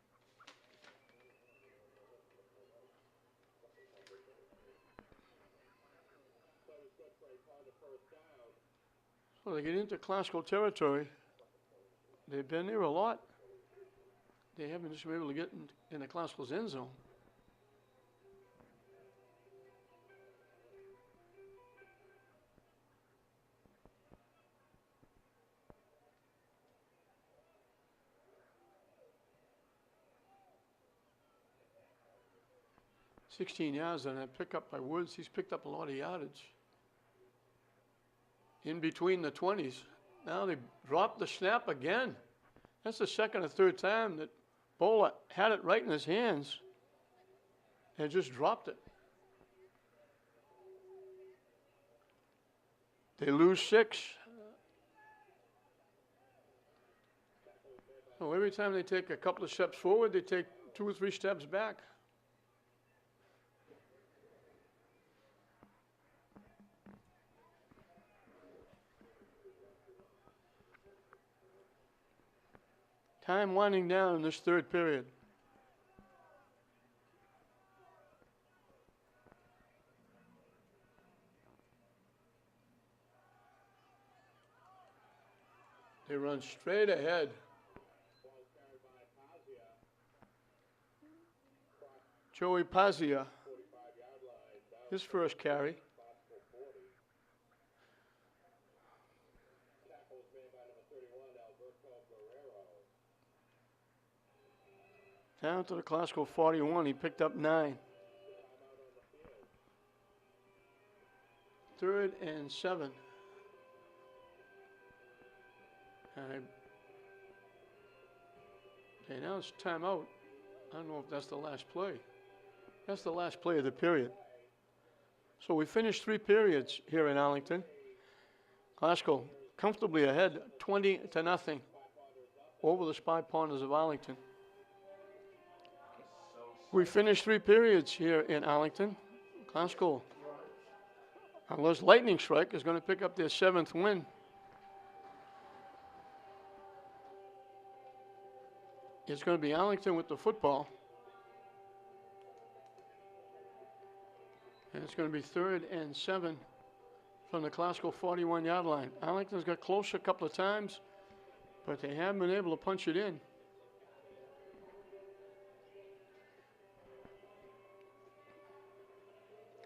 So he's good for a Ponder first down. So they get into Classical territory. They've been there a lot. They haven't just been able to get in the Classical's end zone. $16 yards on that pickup by Woods. He's picked up a lot of yardage. In between the 20s. Now they dropped the snap again. That's the second or third time that Bowler had it right in his hands and just dropped it. They lose 6. So every time they take a couple of steps forward, they take 2 or 3 steps back. Time winding down in this third period. They run straight ahead. Joey Pazia, 45-yard line, down his first carry. Classical 40. Tackle was made by number 31, Alberto Guerrero. Down to the classical 41. He picked up 9. Timeout on the field. 3rd and 7. And they announced timeout. I don't know if that's the last play. That's the last play of the period. So we finished 3 periods here in Arlington. Classical comfortably ahead, 20-0 over the Spy Ponders of Arlington. We finished 3 periods here in Arlington. Classical, unless lightning strike, is going to pick up their 7th win. It's going to be Arlington with the football. And it's going to be 3rd and 7 from the classical 41-yard line. Arlington's got close a couple of times, but they haven't been able to punch it in.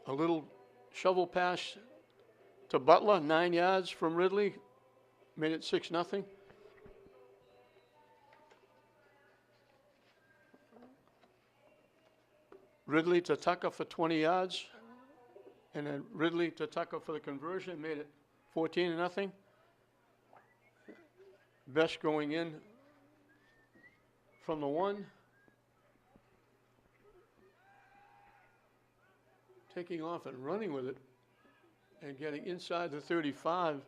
A little shovel pass to Butler, 9 yards from Ridley, made it 6-0. Ridley to Tucker for 20 yards, and then Ridley to Tucker for the conversion, made it 14-0. Best going in from the 1. Taking off and running with it and getting inside the 35.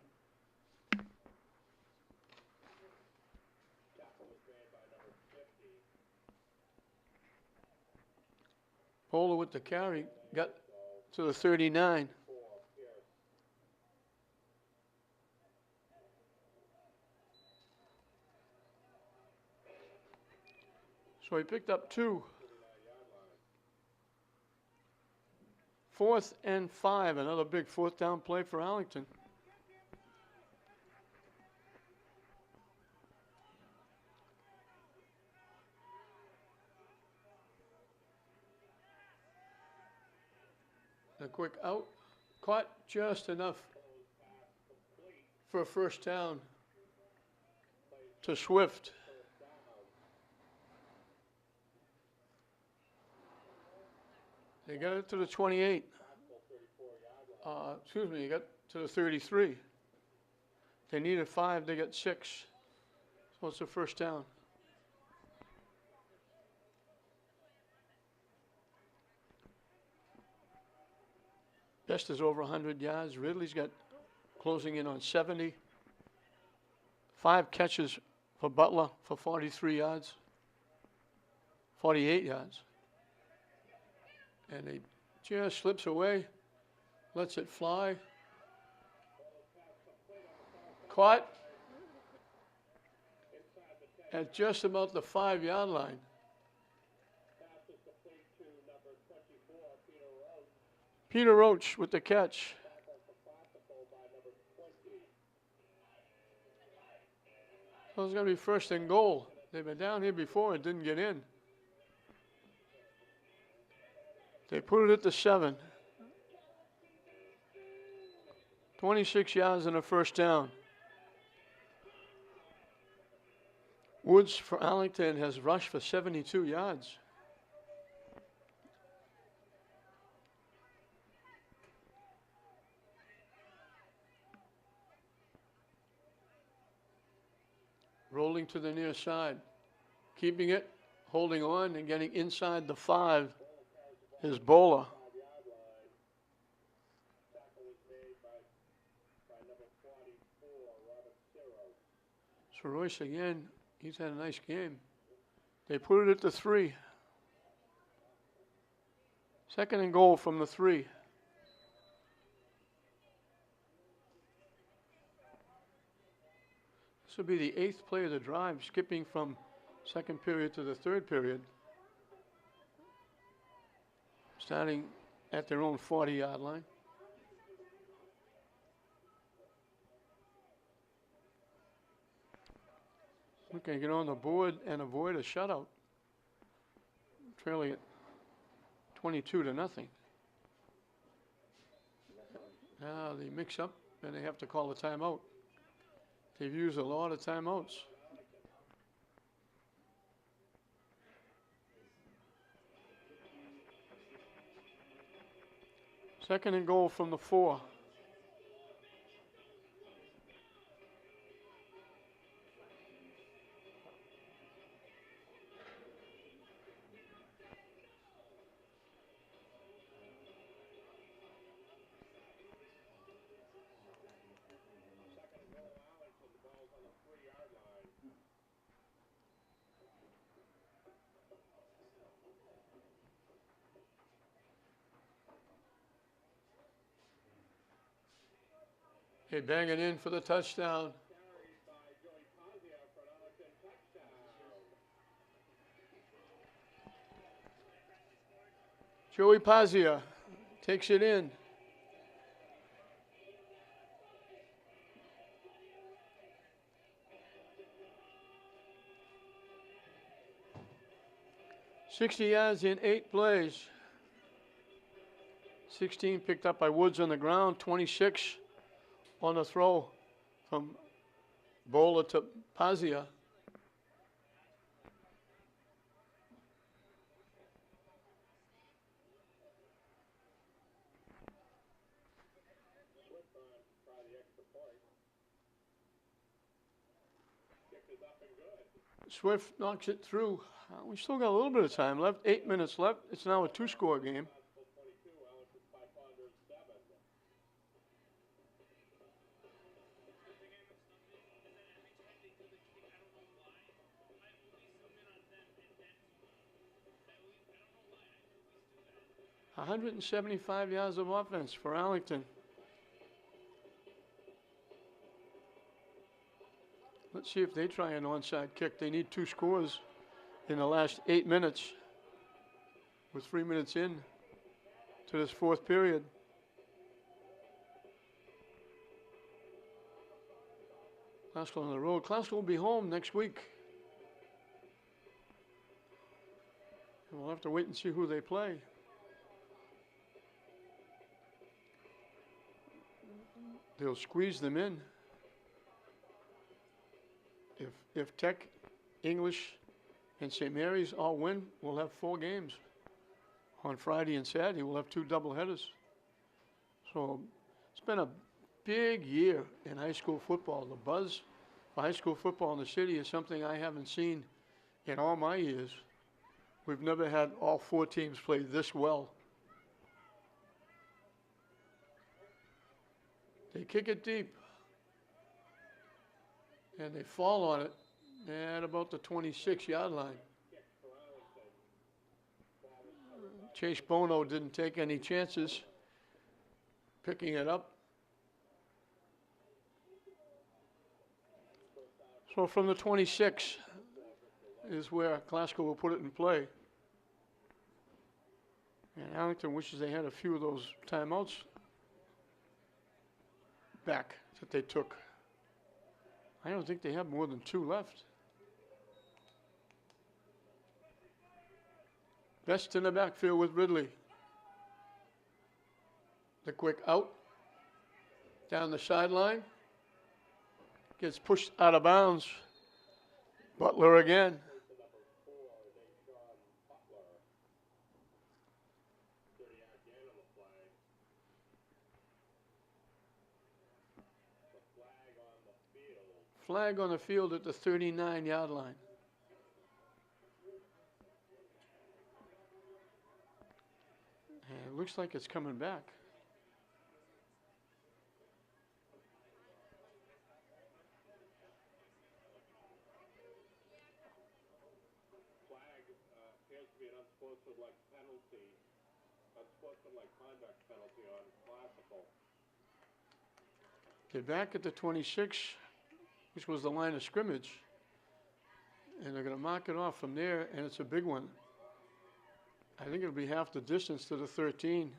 Tackle was made by number 50. Bowler with the carry, got to the 39. 4, Pierce. So he picked up 2. 39-yard line. 4th and 5, another big 4th down play for Arlington. A quick out, caught just enough for a first down to Swift. They got it to the 28. Excuse me, they got to the 33. They needed 5, they got 6. So it's a first down. Best is over 100 yards. Ridley's got closing in on 70. 5 catches for Butler for 43 yards, 48 yards. And he just slips away, lets it fly. Caught at just about the 5-yard line. Pass is complete to number 24, Peter Roach. Peter Roach with the catch. Tackle for classical by number 20. So it's going to be 1st and goal. They've been down here before and didn't get in. They put it at the 7. 26 yards and a first down. Woods for Arlington has rushed for 72 yards. Rolling to the near side. Keeping it, holding on, and getting inside the 5 is Bowler. 5-yard line. Tackle was made by number 44, Robert Ciro. So Royce again, he's had a nice game. They put it at the 3. 2nd and goal from the 3. This will be the 8th play of the drive, skipping from 2nd period to the 3rd period. Starting at their own 40-yard line. We can get on the board and avoid a shutout. Trailing it 22-0. Now they mix up and they have to call a timeout. They've used a lot of timeouts. Second and goal from the 4. They bang it in for the touchdown. Joey Pazia takes it in. $60 yards in 8 plays. 16 picked up by Woods on the ground, 26 on the throw from Bowler to Pazia. Swift knocks it through. We still got a little bit of time left. 8 minutes left. It's now a 2-score game. $175 yards of offense for Arlington. Let's see if they try an onside kick. They need 2 scores in the last 8 minutes. We're 3 minutes in to this 4th period. Classical on the road. Classical will be home next week. And we'll have to wait and see who they play. They'll squeeze them in. If Tech, English, and St. Mary's all win, we'll have 4 games. On Friday and Saturday, we'll have 2 doubleheaders. So it's been a big year in high school football. The buzz for high school football in the city is something I haven't seen in all my years. We've never had all 4 teams play this well. They kick it deep. And they fall on it at about the 26-yard line. Chase Bono didn't take any chances picking it up. So from the 26 is where Glasgow will put it in play. And Arlington wishes they had a few of those timeouts back that they took. I don't think they have more than 2 left. Best in the backfield with Ridley. The quick out. Down the sideline. Gets pushed out of bounds. Butler again. Flag on the field at the 39-yard line. And it looks like it's coming back. Flag appears to be an unsportsmanlike penalty, unsportsmanlike conduct penalty on Classical. They're back at the 26, which was the line of scrimmage. And they're going to mark it off from there, and it's a big one. I think it'll be half the distance to the 13.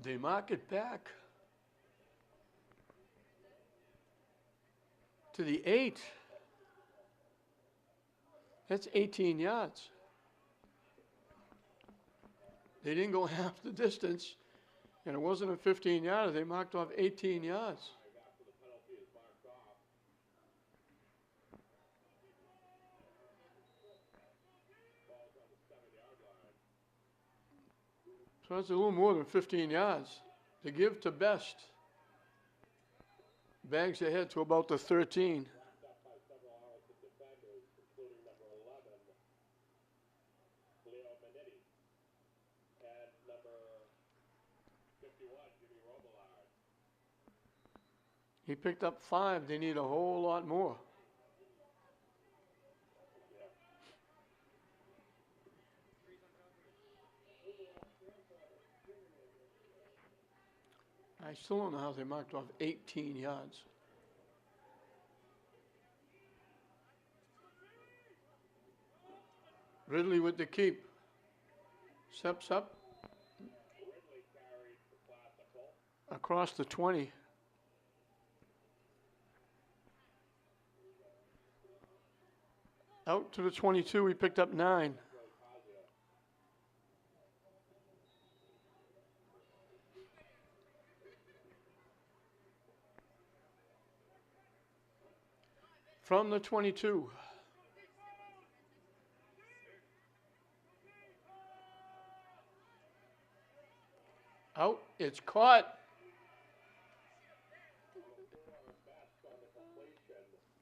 They mark it back to the 8. That's 18 yards. They didn't go half the distance, and it wasn't a 15-yarder. They marked off 18 yards. After the penalty is marked off. Ball's on the 7-yard line. So that's a little more than 15 yards. To give to Best. Bags ahead to about the 13. Wrapped up by several Arlington defenders, including number 11, Leo Minetti, and number 51, Jimmy Robillard. He picked up 5. They need a whole lot more. I still don't know how they marked off 18 yards. Ridley with the keep. Steps up. Ridley carried the classical. Across the 20. Out to the 22, he picked up 9. From the 22. Out, it's caught.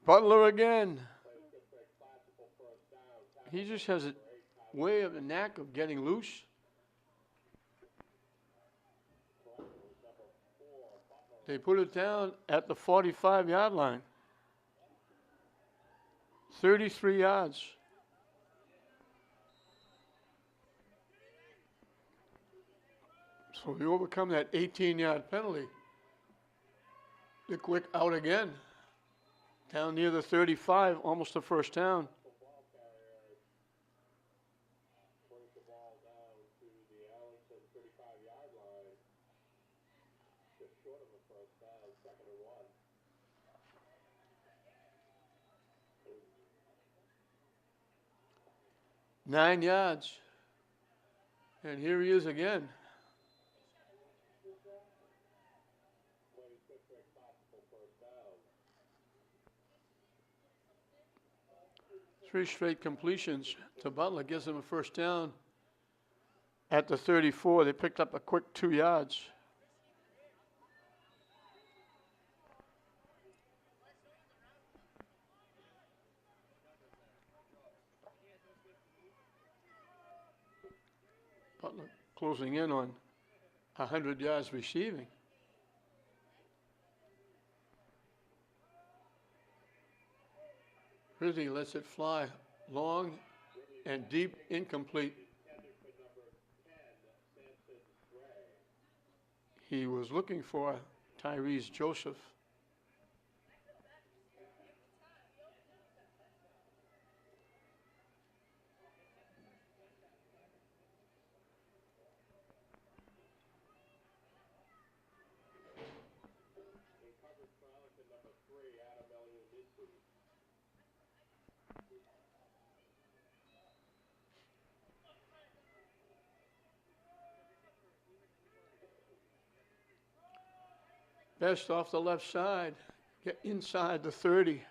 Butler again. He just has a way of a knack of getting loose. They put it down at the 45-yard line. 33 yards. So we overcome that 18-yard penalty. The quick out again. Down near the 35, almost a first down. Football carrier brings the ball down to the Arlington 35-yard line. Just short of a first down, 2nd and 1. Nine yards. And here he is again. Three straight completions to Butler gives them a first down at the 34. They picked up a quick 2 yards. Butler closing in on 100 yards receiving. Ridley lets it fly long and deep, incomplete. He was looking for Tyrese Joseph. Best off the left side, get inside the 30.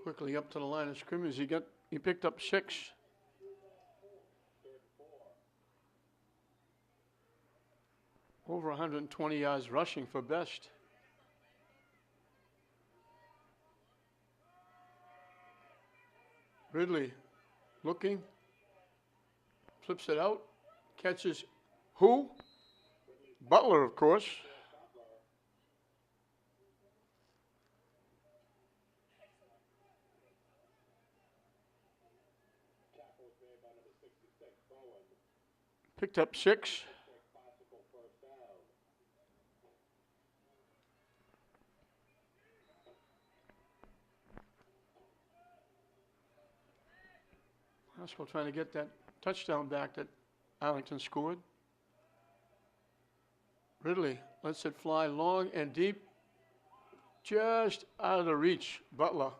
Quickly up to the line of scrimmage. He picked up 6. Over 120 yards rushing for Best. Ridley looking, flips it out. Catches who? Butler, of course. Picked up 6. Haskell trying to get that touchdown back that Arlington scored. Ridley lets it fly long and deep, just out of the reach. Butler.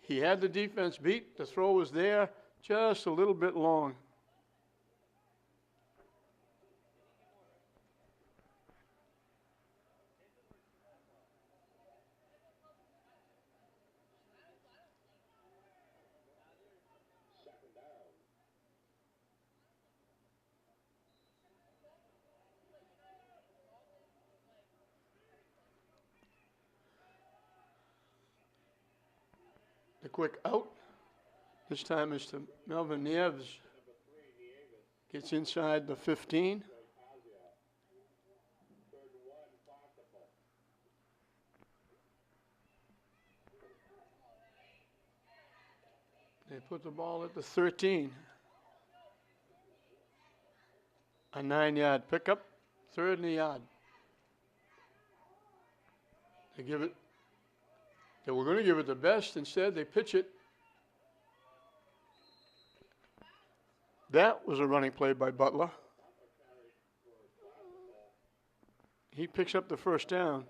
He had the defense beat. The throw was there, just a little bit long. The quick out. This time is to Melvin Nieves. Gets inside the 15. They put the ball at the 13. A 9-yard pickup, 3rd and a yard. They give it. They were going to give it the best. Instead, they pitch it. That was a running play by Butler. He picks up the first down.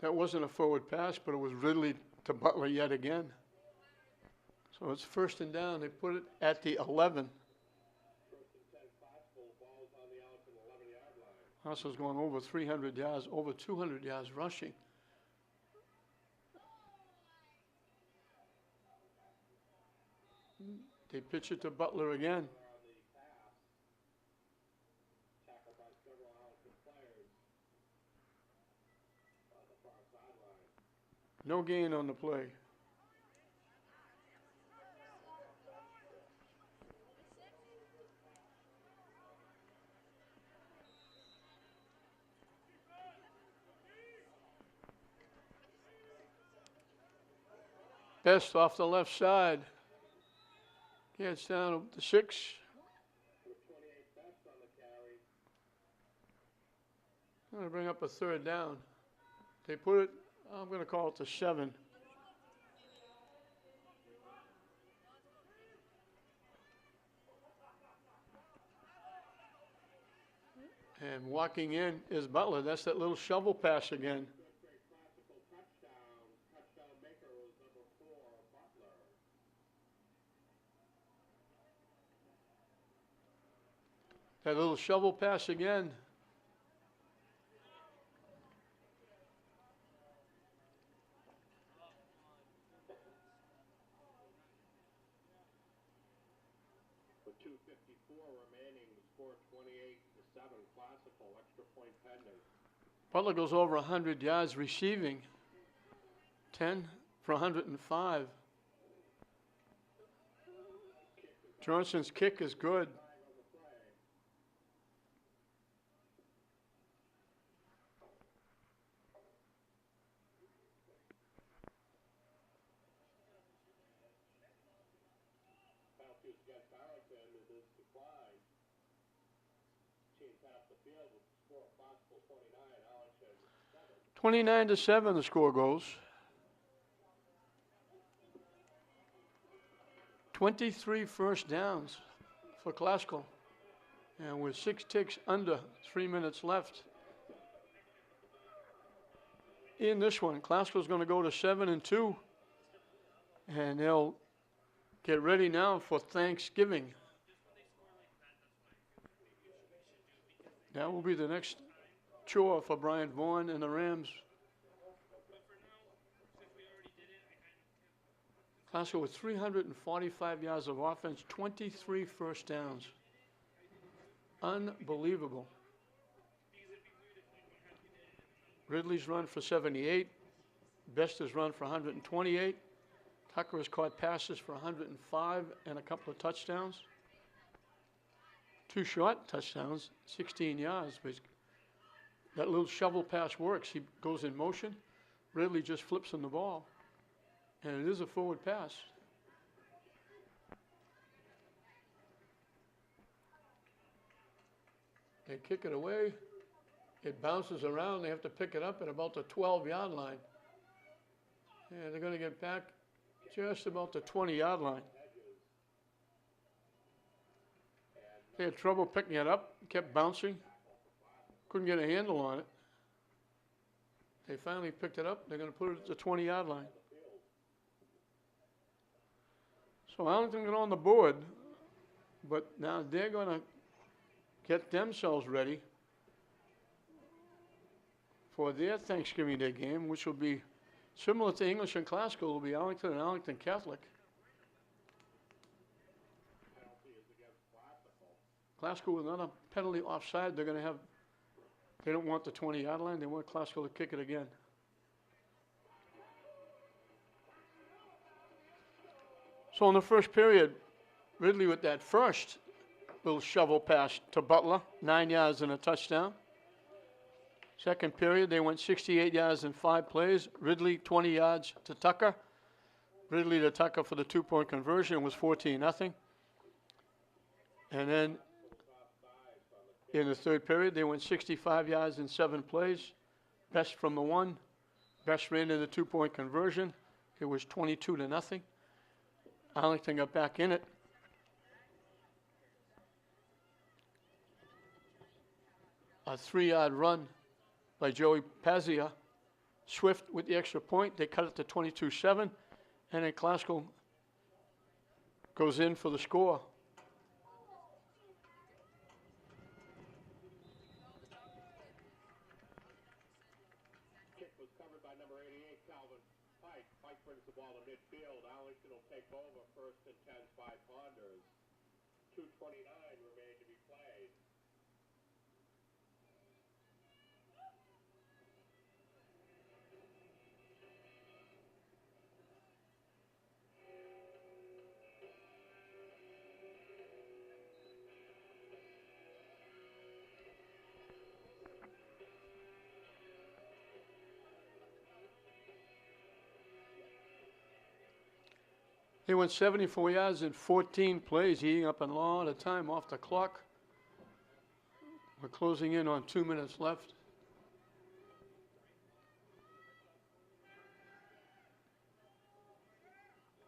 That wasn't a forward pass, but it was Ridley to Butler yet again. So it's 1st and down. They put it at the 11. Russell's going over 300 yards, over 200 yards rushing. They pitch it to Butler again. No gain on the play. Best off the left side. Gets down to 6. I'm going to bring up a 3rd down. They put it, I'm going to call it to 7. And walking in is Butler. That's that little shovel pass again. That little shovel pass again. With 2:54 remaining, the score 28-7, classical, extra point pending. Butler goes over 100 yards receiving. 10 for 105. Johnson's kick is good. Against Arlington, it is declined. Team passed the field with the score of possible 29, Arlington 7. 29-7 the score goes. 23 first downs for Classical. And with 6 ticks under 3 minutes left. In this one, Classical's going to go to 7-2. And they'll get ready now for Thanksgiving. That will be the next chore for Brian Vaughn and the Rams. Classical with 345 yards of offense, 23 first downs. Unbelievable. Ridley's run for 78. Best has run for 128. Tucker has caught passes for 105 and a couple of touchdowns. 2 short touchdowns, 16 yards. But that little shovel pass works. He goes in motion. Ridley just flips him the ball. And it is a forward pass. They kick it away. It bounces around. They have to pick it up at about the 12-yard line. And they're going to get back just about the 20-yard line. They had trouble picking it up, kept bouncing. Couldn't get a handle on it. They finally picked it up. They're going to put it at the 20-yard line. So Arlington got on the board, but now they're going to get themselves ready for their Thanksgiving Day game, which will be similar to English and Classical. It will be Arlington and Arlington Catholic. Classical with another penalty offside. They're going to have, they don't want the 20-yard line. They want Classical to kick it again. So in the first period, Ridley with that first little shovel pass to Butler, 9 yards and a touchdown. Second period, they went 68 yards in 5 plays. Ridley, 20 yards to Tucker. Ridley to Tucker for the 2-point conversion was 14-0. And then in the third period, they went 65 yards in 7 plays. Best from the 1. Best ran in the 2-point conversion. It was 22-0. Arlington got back in it. A 3-yard run by Joey Pazia. Swift with the extra point. They cut it to 22-7. And then Classical goes in for the score. Kick was covered by number 88, Calvin Pike. Pike brings the ball to midfield. Arlington will take over first and 10 by Ponders. 2:29 remain to be played. They went 74 yards in 14 plays, eating up a lot of time off the clock. We're closing in on 2 minutes left.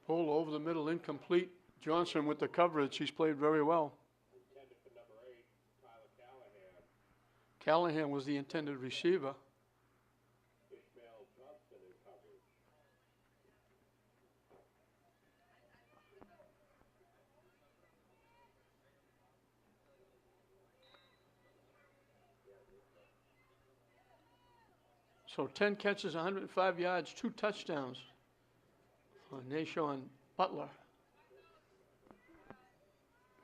Ball over the middle, incomplete. Johnson with the coverage. He's played very well. Intended for number 8, Tyler Callahan. Callahan was the intended receiver. Ishmael Johnston in coverage. So 10 catches, 105 yards, 2 touchdowns for Nashon Butler.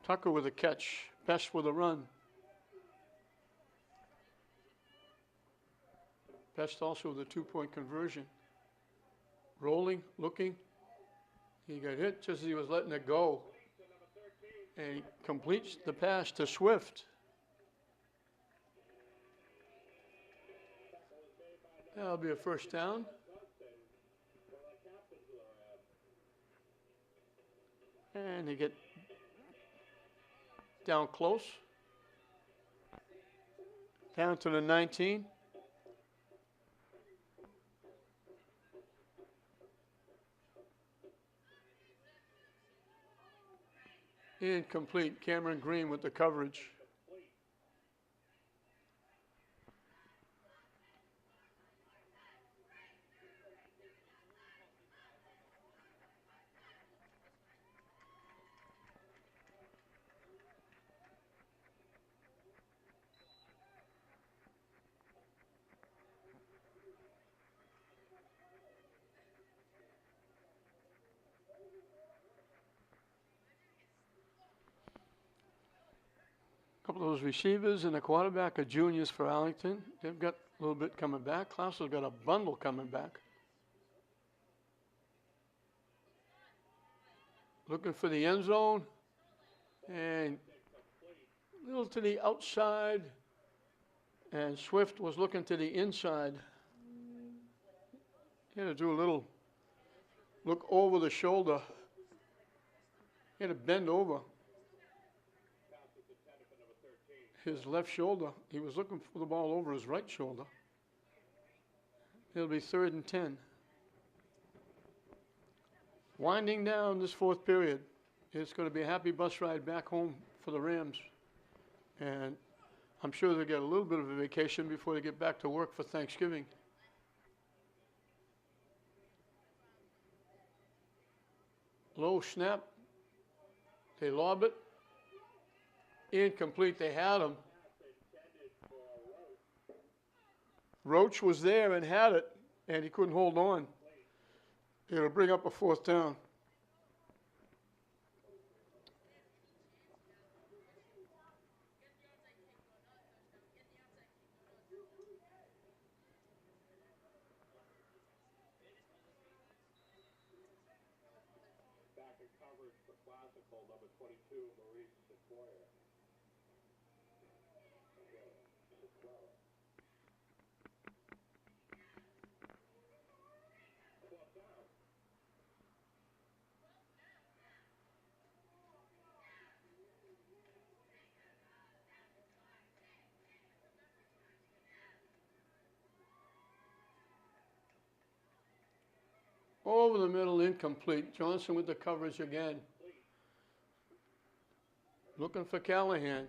Tucker with a catch, Best with a run. Best also with a 2-point conversion. Rolling, looking. He got hit just as he was letting it go. And he completes the pass to Swift. That'll be a first down. And they get down close. Down to the 19. Incomplete. Cameron Green with the coverage. A couple of those receivers and the quarterback are juniors for Arlington. They've got a little bit coming back. Klaus's got a bundle coming back. Looking for the end zone. And a little to the outside. And Swift was looking to the inside. He had to do a little look over the shoulder. He had to bend over. his left shoulder. He was looking for the ball over his right shoulder. It'll be 3rd and 10. Winding down this 4th period. It's going to be a happy bus ride back home for the Rams. And I'm sure they'll get a little bit of a vacation before they get back to work for Thanksgiving. Low snap. They lob it. Incomplete. They had him. Roach was there and had it, and he couldn't hold on. It'll bring up a 4th down. Back in coverage for Classical, number 22, Maurice Sequoia. Over the middle, incomplete. Johnson with the coverage again. Looking for Callahan.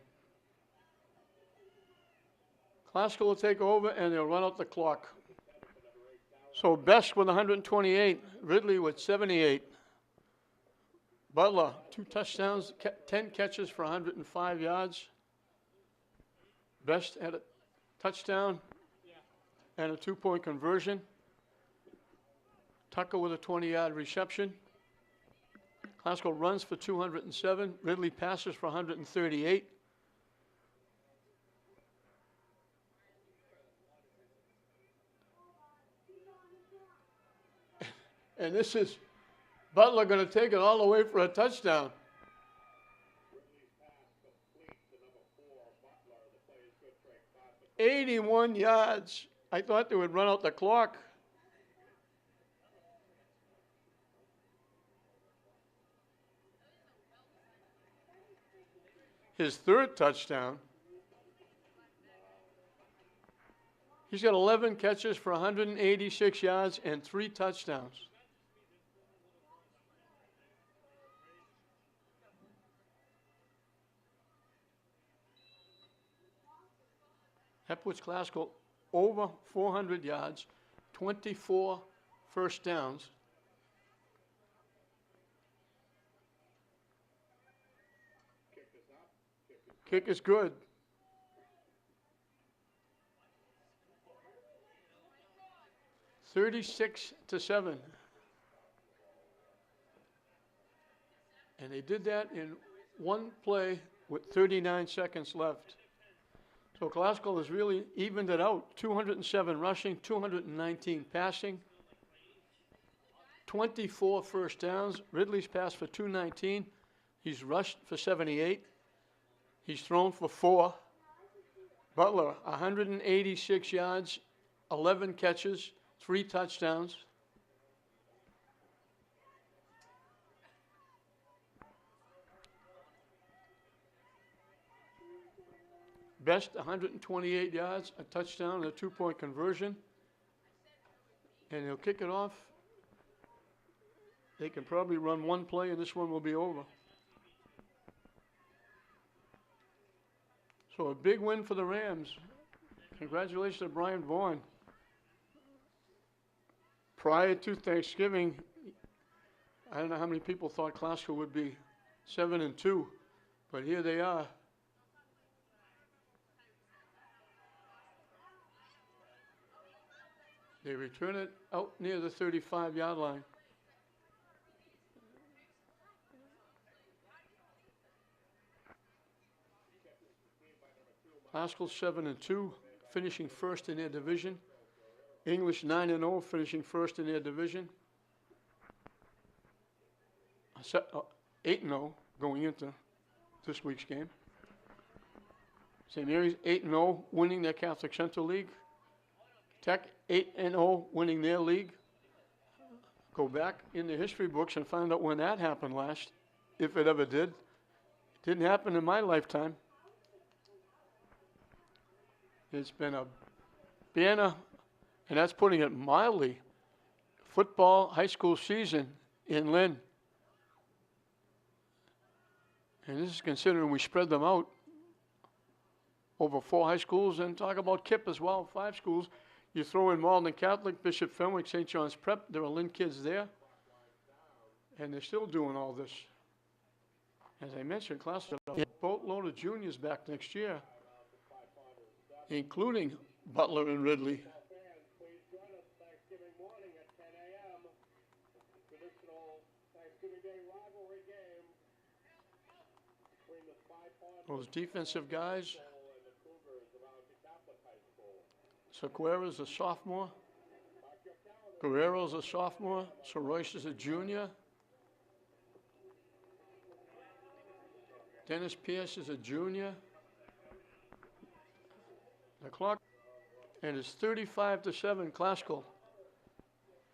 Classical will take over, and they'll run out the clock. So Best with 128, Ridley with 78. Butler, 2 touchdowns, 10 catches for 105 yards. Best had a touchdown and a 2-point conversion. Tucker with a 20-yard reception. Classical runs for 207. Ridley passes for 138. And this is Butler going to take it all the way for a touchdown. 81 yards. I thought they would run out the clock. His 3rd touchdown. He's got 11 catches for 186 yards and 3 touchdowns. That puts Classical over 400 yards, 24 first downs. Kick is good. (36-7). And they did that in one play with 39 seconds left. So Classical has really evened it out. 207 rushing, 219 passing, 24 first downs. Ridley's passed for 219. He's rushed for 78. He's thrown for 4. Butler, 186 yards, 11 catches, 3 touchdowns. Best, 128 yards, a touchdown, and a 2-point conversion. And he'll kick it off. They can probably run one play, and this one will be over. So a big win for the Rams. Congratulations to Brian Vaughn. Prior to Thanksgiving, I don't know how many people thought Classical would be 7-2, but here they are. They return it out near the 35-yard line. Classical 7-2, finishing first in their division. English 9-0, finishing first in their division. 8-0 going into this week's game. St. Mary's 8-0, winning their Catholic Central League. Tech 8-0, winning their league. Go back in the history books and find out when that happened last, if it ever did. It didn't happen in my lifetime. It's been a banner, and that's putting it mildly, football high school season in Lynn. And this is considering we spread them out over 4 high schools, and talk about KIPP as well, 5 schools. You throw in Malden Catholic, Bishop Fenwick, St. John's Prep. There are Lynn kids there, and they're still doing all this. As I mentioned, class a boatload of juniors back next year, including Butler and Ridley. Fans, please join us Thanksgiving morning at 10 a.m. Traditional Thanksgiving Day rivalry game between the Spy Pond Those defensive guys. and the Cougars of Arlington Catholic High School. Sequeira's a sophomore. Mark your calendar. Guerrero's a sophomore. Soroyce is a junior. Dennis Pierce is a junior. The clock, and it's 35-7 Classical.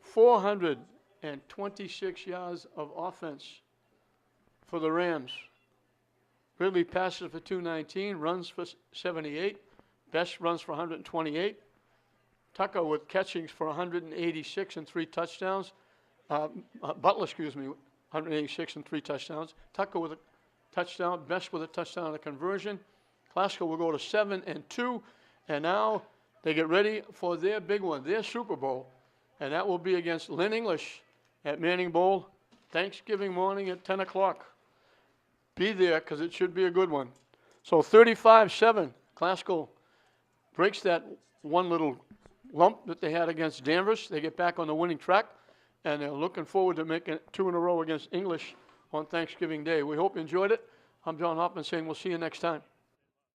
426 yards of offense for the Rams. Ridley passes for 219, runs for 78. Best runs for 128. Tucker with catchings for 186 and 3 touchdowns. Butler, 186 and 3 touchdowns. Tucker with a touchdown. Best with a touchdown and a conversion. Classical will go to 7-2, and now they get ready for their big one, their Super Bowl, and that will be against Lynn English at Manning Bowl, Thanksgiving morning at 10 o'clock. Be there, because it should be a good one. So 35-7, Classical breaks that one little lump that they had against Danvers. They get back on the winning track, and they're looking forward to making it 2 in a row against English on Thanksgiving Day. We hope you enjoyed it. I'm John Hoffman saying we'll see you next time.